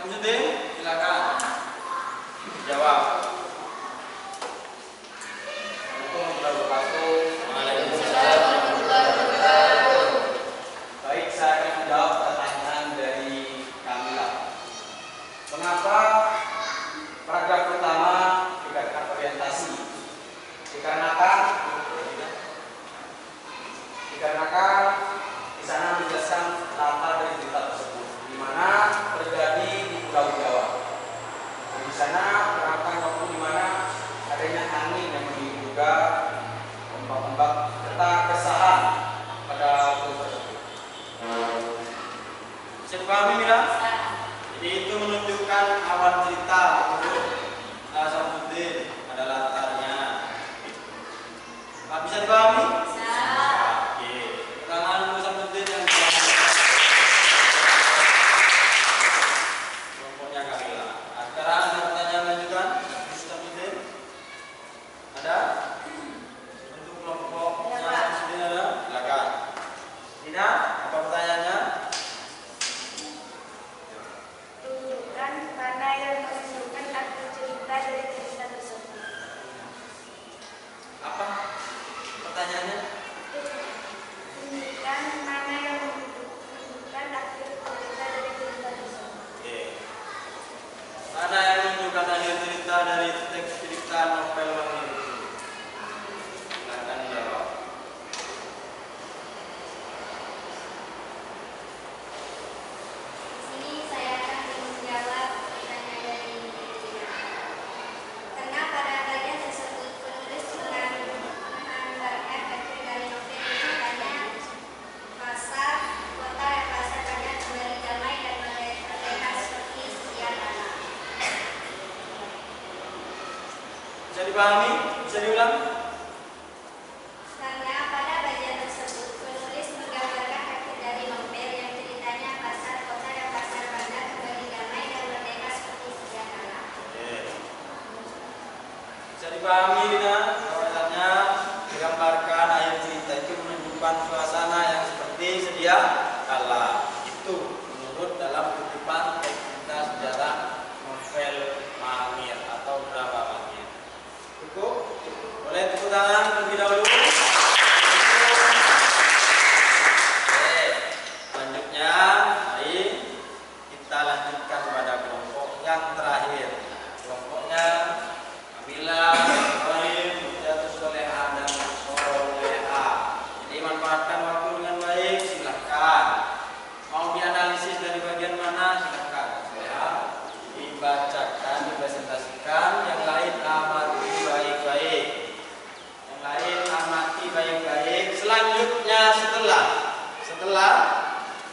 S1: Samsudin, silakan jawab.
S2: Baik, saya akan menjawab pertanyaan dari Kamila. Mengapa paragraf pertama dikatakan orientasi? Dikarenakan di sana menjelaskan latar dari cerita tersebut, di mana terjadi di Pulau Jawa. Dan di sana terangkan waktu di mana adanya angin yang meniup juga ombak-ombak serta kesahan pada pulau tersebut.
S1: Bisa dipahami Mila? Jadi itu menunjukkan awal cerita menurut Samsudin ada latarnya. Bisa dipahami? Oke. Pertanyaan untuk Samsudin yang kelompoknya Kamila. Nah, sekarang ada pertanyaan lanjutan Samsudin? Ada? Untuk kelompoknya Samsudin ada? Silakan. Dina, apa pertanyaannya?
S6: Tunjukkan mana yang menunjukkan arti cerita dari cerita tersebut.
S1: Apa pertanyaannya?
S6: Tunjukkan mana yang menunjukkan arti cerita dari cerita tersebut.
S1: Oke. Mana yang menunjukkan akhir cerita dari teks cerita novel Wangi itu? Silakan jawab.
S6: Di sini saya akan menjawab pertanyaan dari Tina. Karena pada bagian tersebut penulis menggambarkan akhir dari novel ceritanya pasar kota yang pasar banyak kembali damai dan terlihat seperti sedia kala.
S1: Bisa dipahami? Bisa diulang?
S6: Karena pada bagian tersebut penulis menggambarkan akhir dari novel yang ceritanya pasar kota dan pasar bandar kembali damai dan merdeka seperti sedia kala.
S1: Oke. Bisa dipahami Dina? Bahwasannya digambarkan akhir cerita itu menunjukkan suasana yang seperti sedia kala. Itu menurut dalam kutipan teks cerita sejarah novel Mangir atau drama Mangir. Cukup? Boleh tepuk tangan terlebih dahulu. Oke, selanjutnya mari kita lanjutkan pada kelompok yang terakhir. Kelompoknya Kamila, Ibrahim, Mujatus Soleha dan Soleha. Jadi manfaatkan waktu dengan baik, silahkan. Mau dianalisis dari bagian mana, silahkan. Soleha dibacakan, dipresentasikan. Yang lain amati baik-baik. Yang lain amati baik-baik. Selanjutnya setelah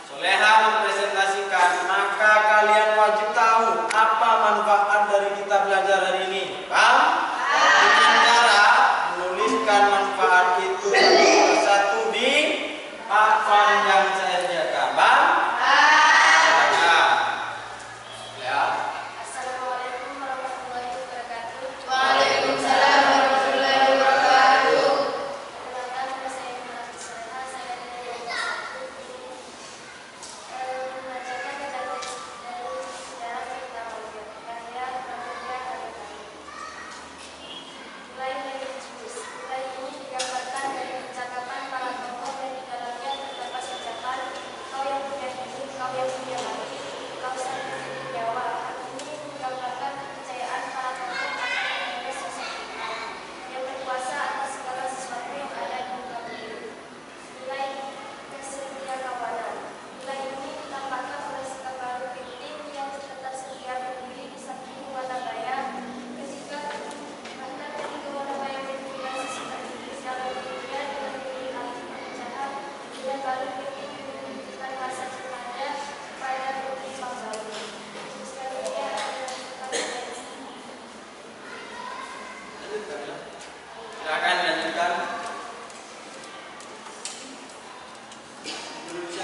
S1: Soleha mempresentasikan, maka kalian wajib tahu apa manfaat dari kita belajar hari ini. Paham? Dengan cara menuliskan manfaat itu satu persatu di papan yang saya sediakan. Paham? Silakan. Ya.
S6: Assalamualaikum warahmatullahi wabarakatuh.
S9: Waalaikumsalam warahmatullahi wabarakatuh.
S6: Perkenalkan, nama saya Melati Soleha. Saya dari kelas 1 membacakan tentang teks dari sejarah cerita Mangir karya Pramudia Haribani. Mulai dari jurus. Mulai ini digambarkan dari percakapan para tokoh dan di dalamnya terdapat ucapan kau yang punya hidup, kau yang punya mati, kau sendiri di Jawa. Hal ini menggambarkan kepercayaan para tokoh akan menjaga sosok kita yang berkuasa atas segala sesuatu yang ada di muka bumi. Nilai kesetia kawanan. Nilai ini ditambahkan oleh sikap baru tim yang tersedia berdiri di samping Watabaya ketika mantan dari Watabaya berpilihan seperti jalan dunia dengan diri alih pemecahan dan baru tim menunjukkan rasa cintanya pada bumi Bangsawi. Selanjutnya ada
S1: Lanjutkan ya. Silakan lanjutkan. Duduk di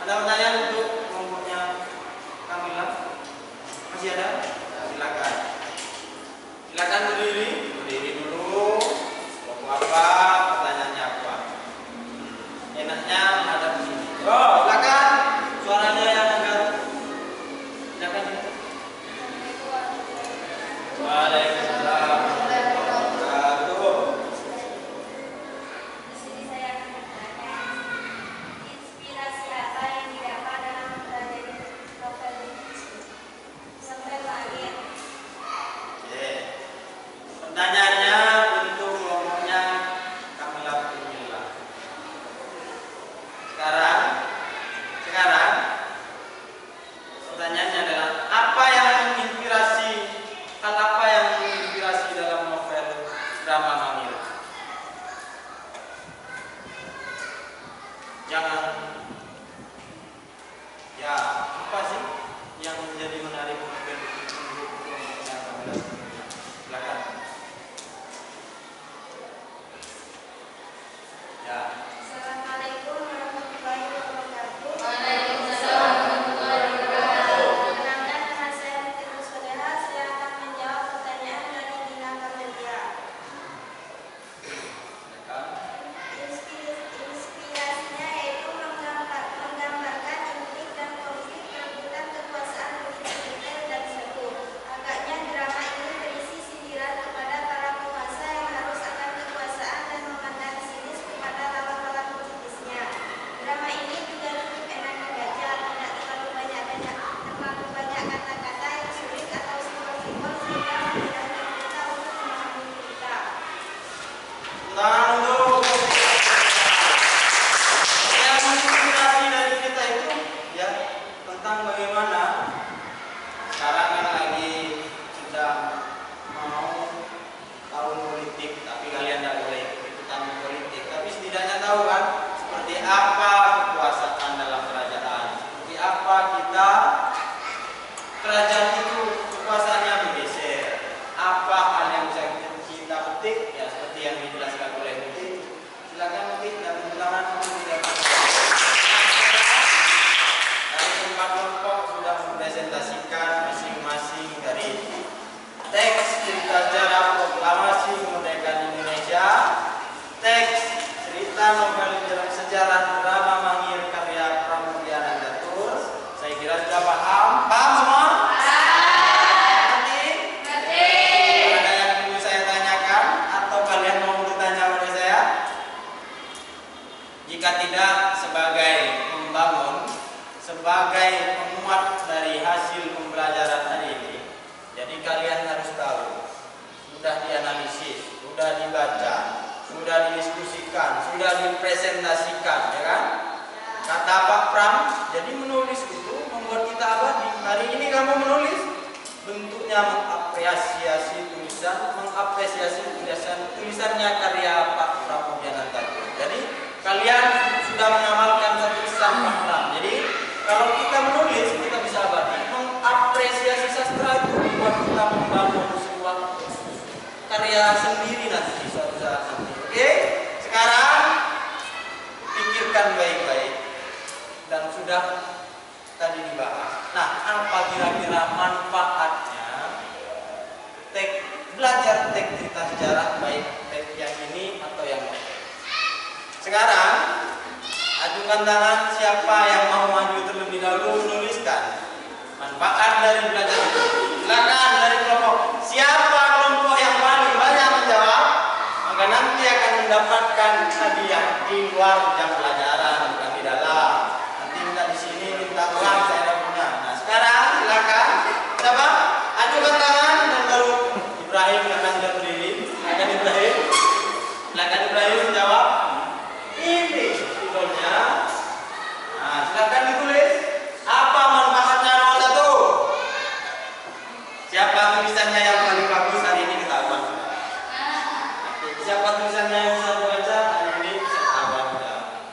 S1: Ada pertanyaan untuk kelompoknya Kamila? Masih ada? Ya, silakan. Silakan berdiri dulu. Kelompok apa? Pertanyaannya apa? Enaknya menghadap ke sini. Oh, silakan. Suaranya yang agak. Silakan. Waalaikumsalam.
S9: Di sini saya akan bertanya, inspirasi apa yang didapat dalam mempelajari novel sampai akhir?
S1: Oke. Pertanyaannya untuk kelompoknya Kamila Putri. Sekarang pertanyaannya adalah apa yang menginspirasi dalam novel Drama Mangir? Jangan ya, apa sih yang menjadi menarik novel untuk kelompoknya Kamila Putri? Silakan. Ya.
S6: Assalamualaikum warahmatullahi wabarakatuh.
S9: Waalaikumsalam warahmatullahi wabarakatuh.
S6: Perkenalkan, nama saya Fitrus Soleha. Saya akan menjawab pertanyaan dari Dina Kamelia. Inspirasinya yaitu menggambarkan intrik dan konflik perebutan kekuasaan begitu detail dan seru. Agaknya drama ini berisi sindiran kepada para penguasa yang harus akan kekuasaan dan memandang sinis kepada lawan-lawan politisnya. Drama ini juga cukup enak dibaca, tidak terlalu banyak kata-kata yang sulit atau simbol-simbol sehingga memudahkan kita untuk memahami cerita.
S1: Tangan dulu. Yang menginspirasi dari kita itu ya tentang bagaimana sekarang kan lagi sedang mau tahun politik, tapi kalian tidak boleh ikutan politik. Tapi setidaknya tahu kan seperti apa kekuasaan dalam kerajaan, seperti apa kita kerajaan itu kekuasaannya bergeser. Apa hal yang bisa kita petik ya seperti yang dijelaskan oleh Muti. Silakan Muti dan teman-teman tidak. Dari keempat kelompok sudah mempresentasikan masing-masing dari teks cerita sejarah proklamasi kemerdekaan Indonesia, teks cerita novel sejarah drama Mangir karya Pramudia Nandatur. Saya kira sudah paham semua? Ada yang perlu saya tanyakan atau kalian mau bertanya pada saya? Jika tidak, sebagai membangun, sebagai penguat dari hasil pembelajaran hari ini, jadi kalian harus tahu, sudah dianalisis, sudah dibaca, sudah didiskusikan, sudah dipresentasikan, ya kan? Kata Pak Pram, jadi menulis itu membuat kita abadi. Hari ini kamu menulis, bentuknya mengapresiasi tulisannya karya Pak Pramudia Nandatur. Jadi kalian sudah mengamalkan satu pesan Pak Pram. Jadi kalau kita menulis, kita bisa abadi. Mengapresiasi sastra itu membuat kita membangun sebuah karya sendiri nanti suatu saat nanti. Oke? Sekarang pikirkan baik-baik dan sudah tadi dibahas. Nah, apa kira-kira manfaatnya belajar teks cerita sejarah, baik teks yang ini atau yang lain? Sekarang ajukan tangan siapa yang mau maju terlebih dahulu menuliskan manfaat dari belajar itu. Silakan dari kelompok. Siapa kelompok yang paling banyak menjawab, maka nanti akan mendapatkan hadiah di luar jam pelajaran, bukan di dalam. Nanti minta di sini, minta uang, saya tidak punya. Nah, sekarang silakan. Siapa? Ajukan tangan dan baru Ibrahim akan sudah berdiri. Silakan Ibrahim. Silakan Ibrahim menjawab. Ini idolnya. Nah, silakan ditulis. Apa manfaatnya nomor 1? Siapa tulisannya yang paling bagus hari ini ketahuan sudah. Siapa tulisannya yang bisa dibaca hari ini bisa ketahuan sudah.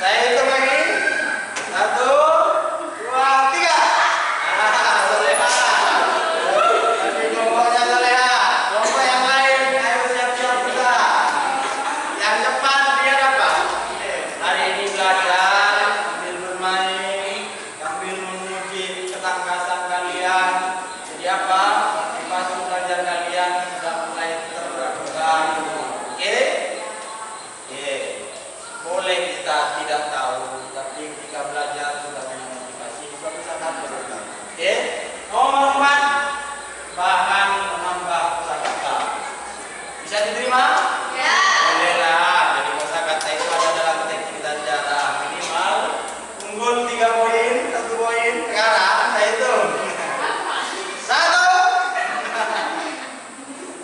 S1: Saya hitung lagi. 1, 2, 3. Soleha. Tapi kelompoknya Soleha. Kelompok yang lain, ayo siap-siap kita. Yang cepat dia dapat. Hari ini belajar, sambil bermain, sambil menguji ketangkasan kalian. Jadi apa? Motivasi belajar kalian sudah mulai terbuka. Oke? Oke. Boleh kita tidak tahu, tapi ketika belajar sudah punya motivasi, suatu saat berubah. Oke? Nomor 4, bahan menambah kosakata. Bisa diterima?
S9: Ya.
S1: Bolehlah. Jadi kosakata itu ada dalam teks kita sejarah. Minimal unggul 3 poin, 1 poin. Sekarang saya hitung. 1.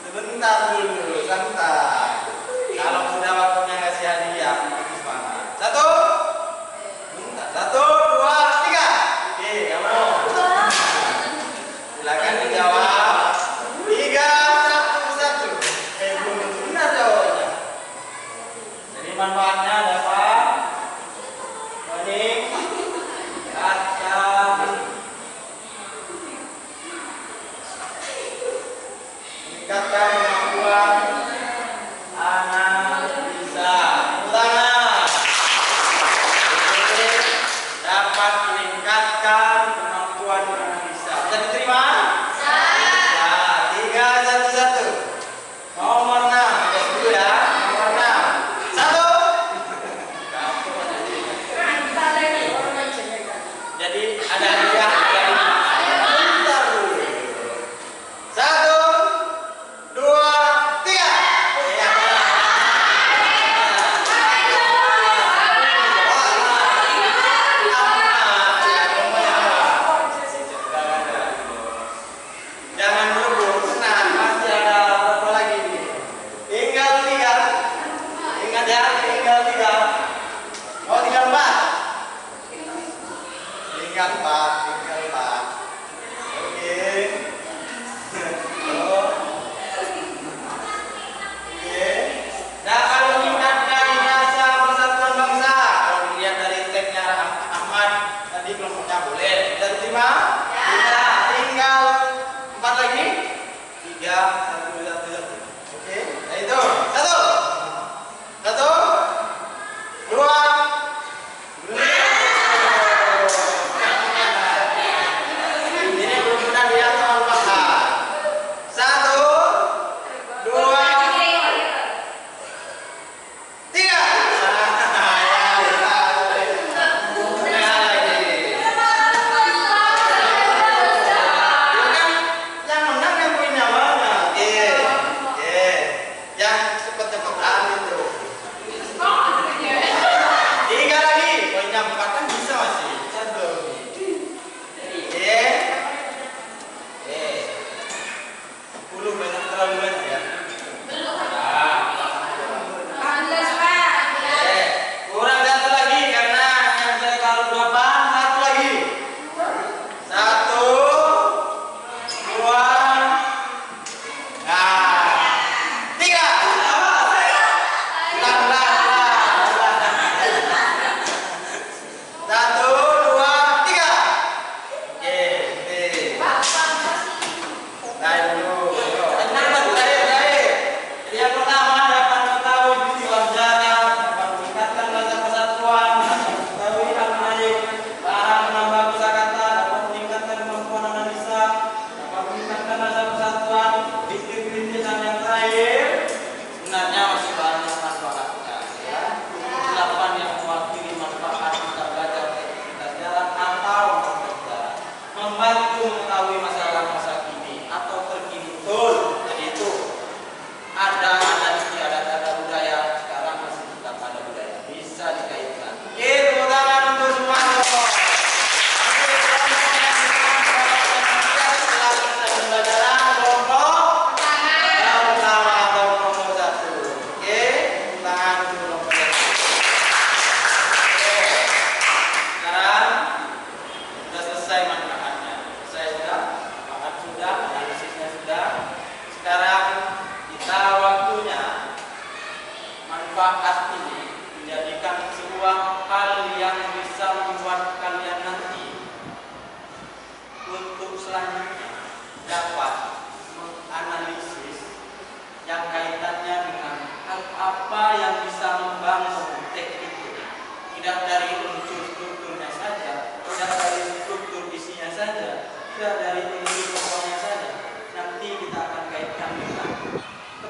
S1: Sebentar dulu, santai. Kalau sudah waktunya ngasih hadiah, itu semangat. 1. Bentar. 1, 2, 3. Oke, kamu. Silakan dijawab. 3, 1, 1. Belum benar jawabannya. Jadi manfaatnya dapat meningkatkan kemampuan analisa. Tangan. Jadi, dapat meningkatkan kemampuan analisa. Bisa diterima? Ya, 3, 1, 1. Nomor 6. Lihat dulu ya. Nomor 6. 1.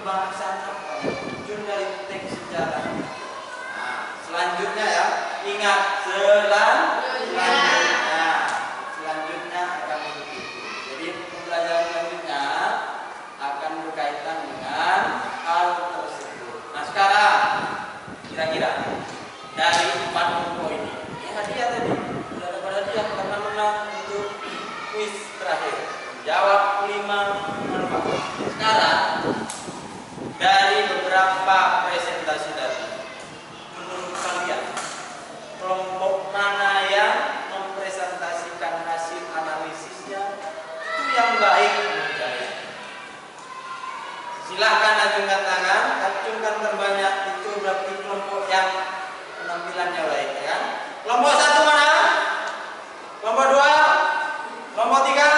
S3: kebangsaan apa yang muncul dari teks sejarah. Nah, selanjutnya ya, ingat selanjutnya akan begitu. Jadi pembelajaran selanjutnya akan berkaitan dengan hal tersebut. Nah sekarang kira-kira dari 4 kelompok ini, ya hadiah tadi sudah dapat hadiah karena menang untuk kuis terakhir. Jawab 5 manfaat. Sekarang dari beberapa presentasi tadi, menurut kalian kelompok mana yang mempresentasikan hasil analisisnya itu yang baik menurut kalian? Silahkan acungkan tangan, acungkan terbanyak itu berarti kelompok yang penampilannya baik, ya kan? Kelompok 1 mana? Kelompok 2? Kelompok 3?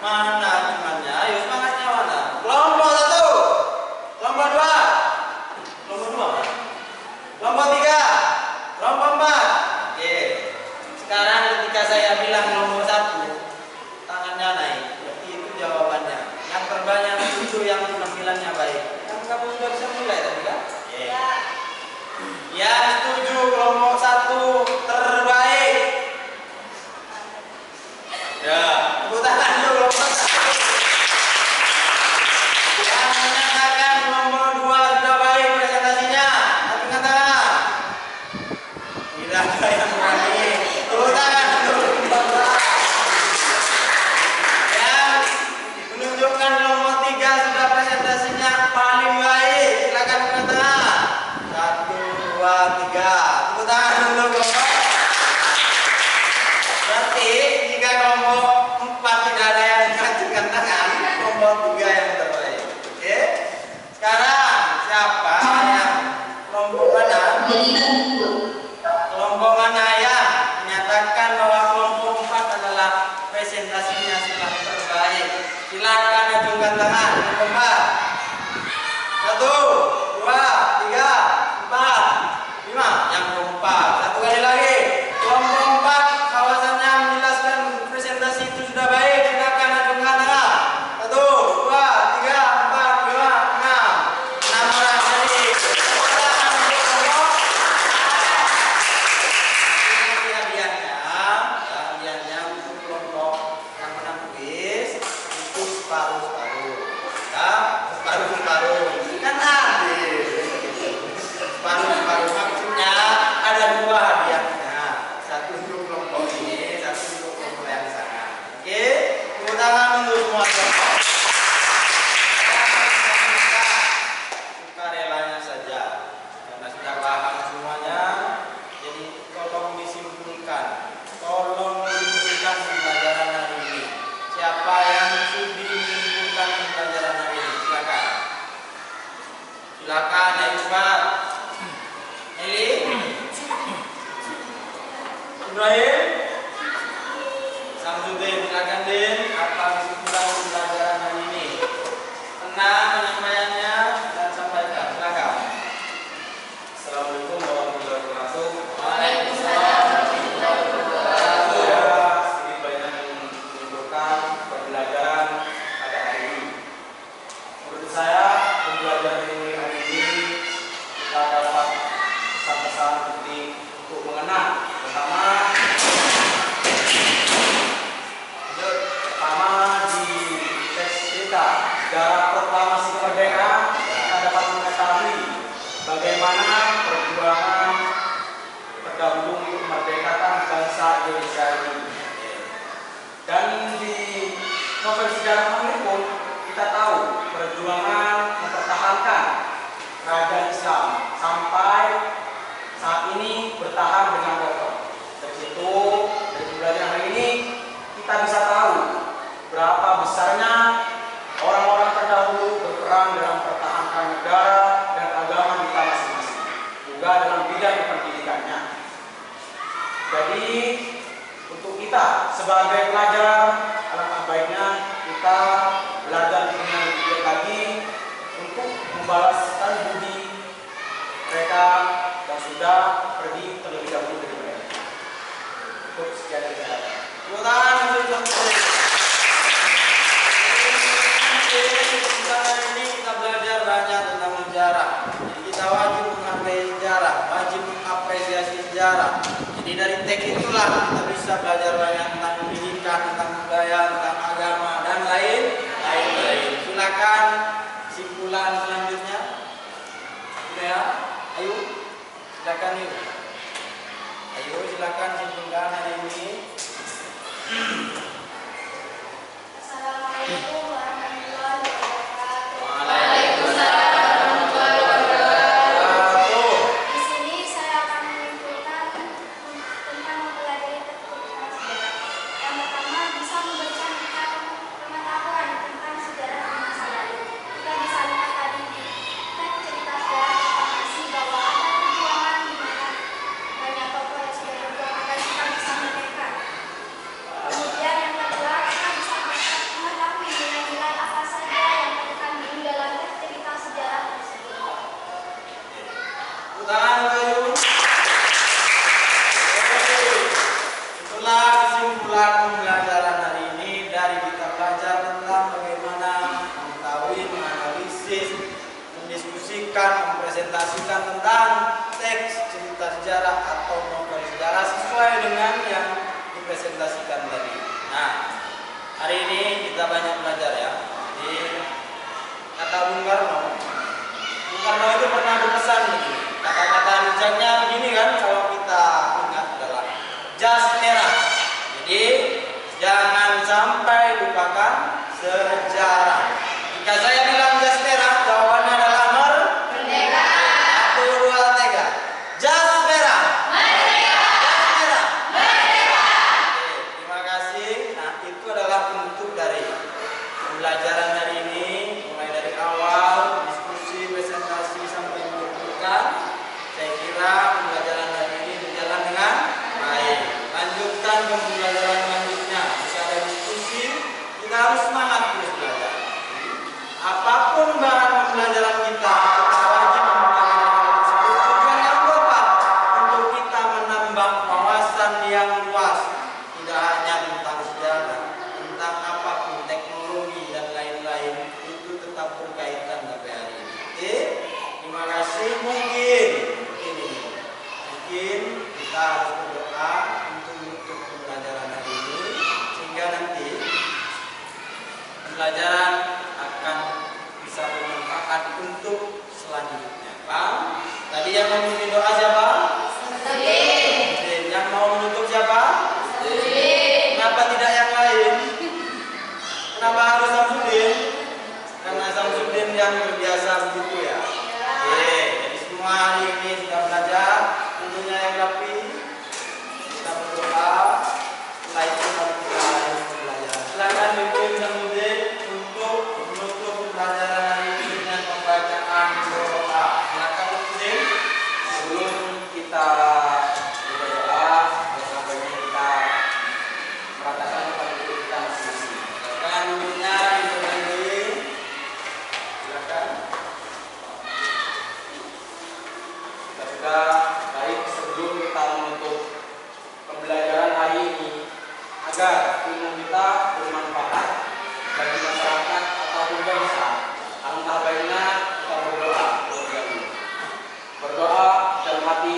S3: Mana acungannya? Ayo semangatnya mana? Kelompok 1? Kelompok 2? Kelompok 2 mana? Kelompok 3? Kelompok 4? Oke. Sekarang ketika saya bilang kelompok 1, tangannya naik. Berarti itu jawabannya. Yang terbanyak itu yang penampilannya baik. Kan kamu sudah bisa mulai tadi kan? Ya. Yang setuju kelompok 1 terbaik. Ya, tepuk tangan dulu kelompok 1. Yang menyatakan kelompok 2 sudah baik presentasinya, acungkan tangan. Tidak ada yang berani. Tepuk tangan dulu kelompok 1. Yang menunjukkan kelompok 3 sudah presentasinya paling baik, silakan angkat tangan. 1, 2, 3. Tepuk tangan dulu kelompok. Berarti jika kelompok 4 tidak ada yang mengacungkan tangan, kelompok 3 yang terbaik. Oke? Sekarang siapa yang kelompok mana? Kelompok mana yang menyatakan bahwa kelompok 4 adalah presentasinya sudah terbaik? Silakan acungkan tangan. Kelompok 4. 1, 2, 3, 4, 5. Yang keempat. Satu kali lagi. Kelompok 4 bahwasannya menjelaskan presentasi itu sudah baik. Silakan acungkan tangan. 1, 2, 3, 4, 5, 6. 6 orang tadi. Tepuk tangan untuk kelompok. Ini hadiahnya. Hadiahnya untuk kelompok yang menang kuis itu separuh-separuh. Ya, separuh-separuh. Kan adil. Separuh-separuh maksudnya ada 2 hadiahnya. Satu untuk kelompok ini, satu untuk kelompok yang sana. Oke? Tepuk tangan untuk semua kelompok. Sukarelanya saja. Karena sudah paham semuanya. Jadi tolong disimpulkan. Tolong menyimpulkan pembelajaran hari ini. Siapa yang sudi menyimpulkan pembelajaran hari ini? Silakan. Silakan, ayo cepat. Eli? Ibrahim? Samsudin, silakan Din. Apa kesimpulan pembelajaran hari ini? Tenang penyampaiannya dan sampaikan. Silakan.
S2: Assalamualaikum warahmatullahi wabarakatuh.
S3: Waalaikumsalam.
S2: Saya sedikit banyak menyimpulkan pembelajaran pada hari ini. Menurut saya pembelajaran hari ini kita dapat pesan-pesan penting untuk mengenal. Pertama di teks kita sejarah proklamasi kemerdekaan kita dapat mengetahui bagaimana perjuangan terdahulu untuk memerdekakan bangsa Indonesia ini. Dan di novel sejarah ini pun kita tahu perjuangan mempertahankan kerajaan Islam sampai saat ini bertahan dengan kokoh. Dari situ, dari pembelajaran hari ini kita bisa tahu berapa besarnya orang-orang terdahulu berperan dalam mempertahankan negara dan agama kita masing-masing, juga dalam bidang pendidikannya. Jadi untuk kita sebagai pelajar, alangkah baiknya kita belajar dengan lebih lagi untuk membalaskan budi mereka yang sudah pergi terlebih dahulu dari mereka. Untuk sekian dari saya.
S3: Tepuk tangan untuk ini kita belajar banyak
S1: wajib mengapresiasi sejarah. Jadi dari teks itulah kita bisa belajar banyak tentang pendidikan, tentang budaya, tentang agama dan lain-lain. Silakan kesimpulan selanjutnya. Ya, ayo, silakan yuk. Ayo silakan simpulkan hari ini.
S6: Assalamualaikum warahmatullahi wabarakatuh.
S9: Waalaikumsalam warahmatullahi wabarakatuh.
S6: Di sini saya akan menyimpulkan tentang mempelajari teks sejarah. Yang pertama, bisa memberikan kita pengetahuan tentang sejarah di masa lalu. Kita bisa lihat tadi di teks cerita sejarah proklamasi bahwa ada perjuangan di mana banyak tokoh yang sudah berjuang agar kita bisa merdeka. Kemudian yang kedua, kita bisa mengetahui nilai-nilai apa saja yang terkandung dalam teks cerita sejarah tersebut.
S1: Tangan kayu. Itulah kesimpulan pembelajaran hari ini. Dari kita belajar tentang bagaimana mengetahui, menganalisis, mendiskusikan, mempresentasikan tentang teks cerita sejarah atau novel sejarah sesuai dengan yang dipresentasikan tadi. Nah, hari ini kita banyak belajar ya. Jadi kata Bung Karno itu pernah berpesan begini. Kata-kata bijaknya begini kan, kalau kita ingat adalah jas merah. Jadi jangan sampai lupakan sejarah. Jika saya bilang jas merah, jawabannya adalah merdeka. 1, 2, 3. Jas merah. Merdeka. Jas merah. Merdeka. Oke, terima kasih. Nah, itu adalah bentuk dari pembelajaran hari ini, mulai dari awal diskusi, presentasi sampai mengumpulkan. Saya kira pembelajaran hari ini berjalan dengan baik. Lanjutkan ke pembelajaran selanjutnya. Jika ada diskusi, kita harus semangat terus belajar. Apapun bahan pembelajaran kita, kita wajib mempelajari hal tersebut. Tujuannya apa? Untuk kita menambah wawasan yang luas. Tidak hanya tentang sejarah, tentang apapun, teknologi dan lain-lain, itu tetap berkaitan sampai hari ini. Oke, terima kasih. Mungkin kita harus berdoa untuk menutup pembelajaran hari ini, sehingga nanti pembelajaran akan bisa bermanfaat untuk selanjutnya. Bang, tadi yang mau memimpin doa siapa? Yang mau menutup siapa? Kenapa tidak yang lain? Kenapa harus Samsudin? Karena Samsudin yang berbiasa begitu ya. Oke, jadi semua hari ini sudah belajar, tentunya yang rapi. Kita berdoa, setelah itu baru kita mulai pembelajaran. Silakan pimpin Samsudin untuk menutup pembelajaran hari ini dengan pembacaan doa. Silakan Samsudin.
S2: Sebelum kita berdoa, sebaiknya kita mengatakan kepada diri kita masing-masing.
S1: Silakan duduknya diperbaiki. Silakan.
S2: Kita sudah baik sebelum kita menutup pembelajaran hari ini agar ilmu kita bermanfaat bagi masyarakat ataupun bangsa. Alangkah baiknya kita berdoa terlebih dahulu. Berdoa dalam hati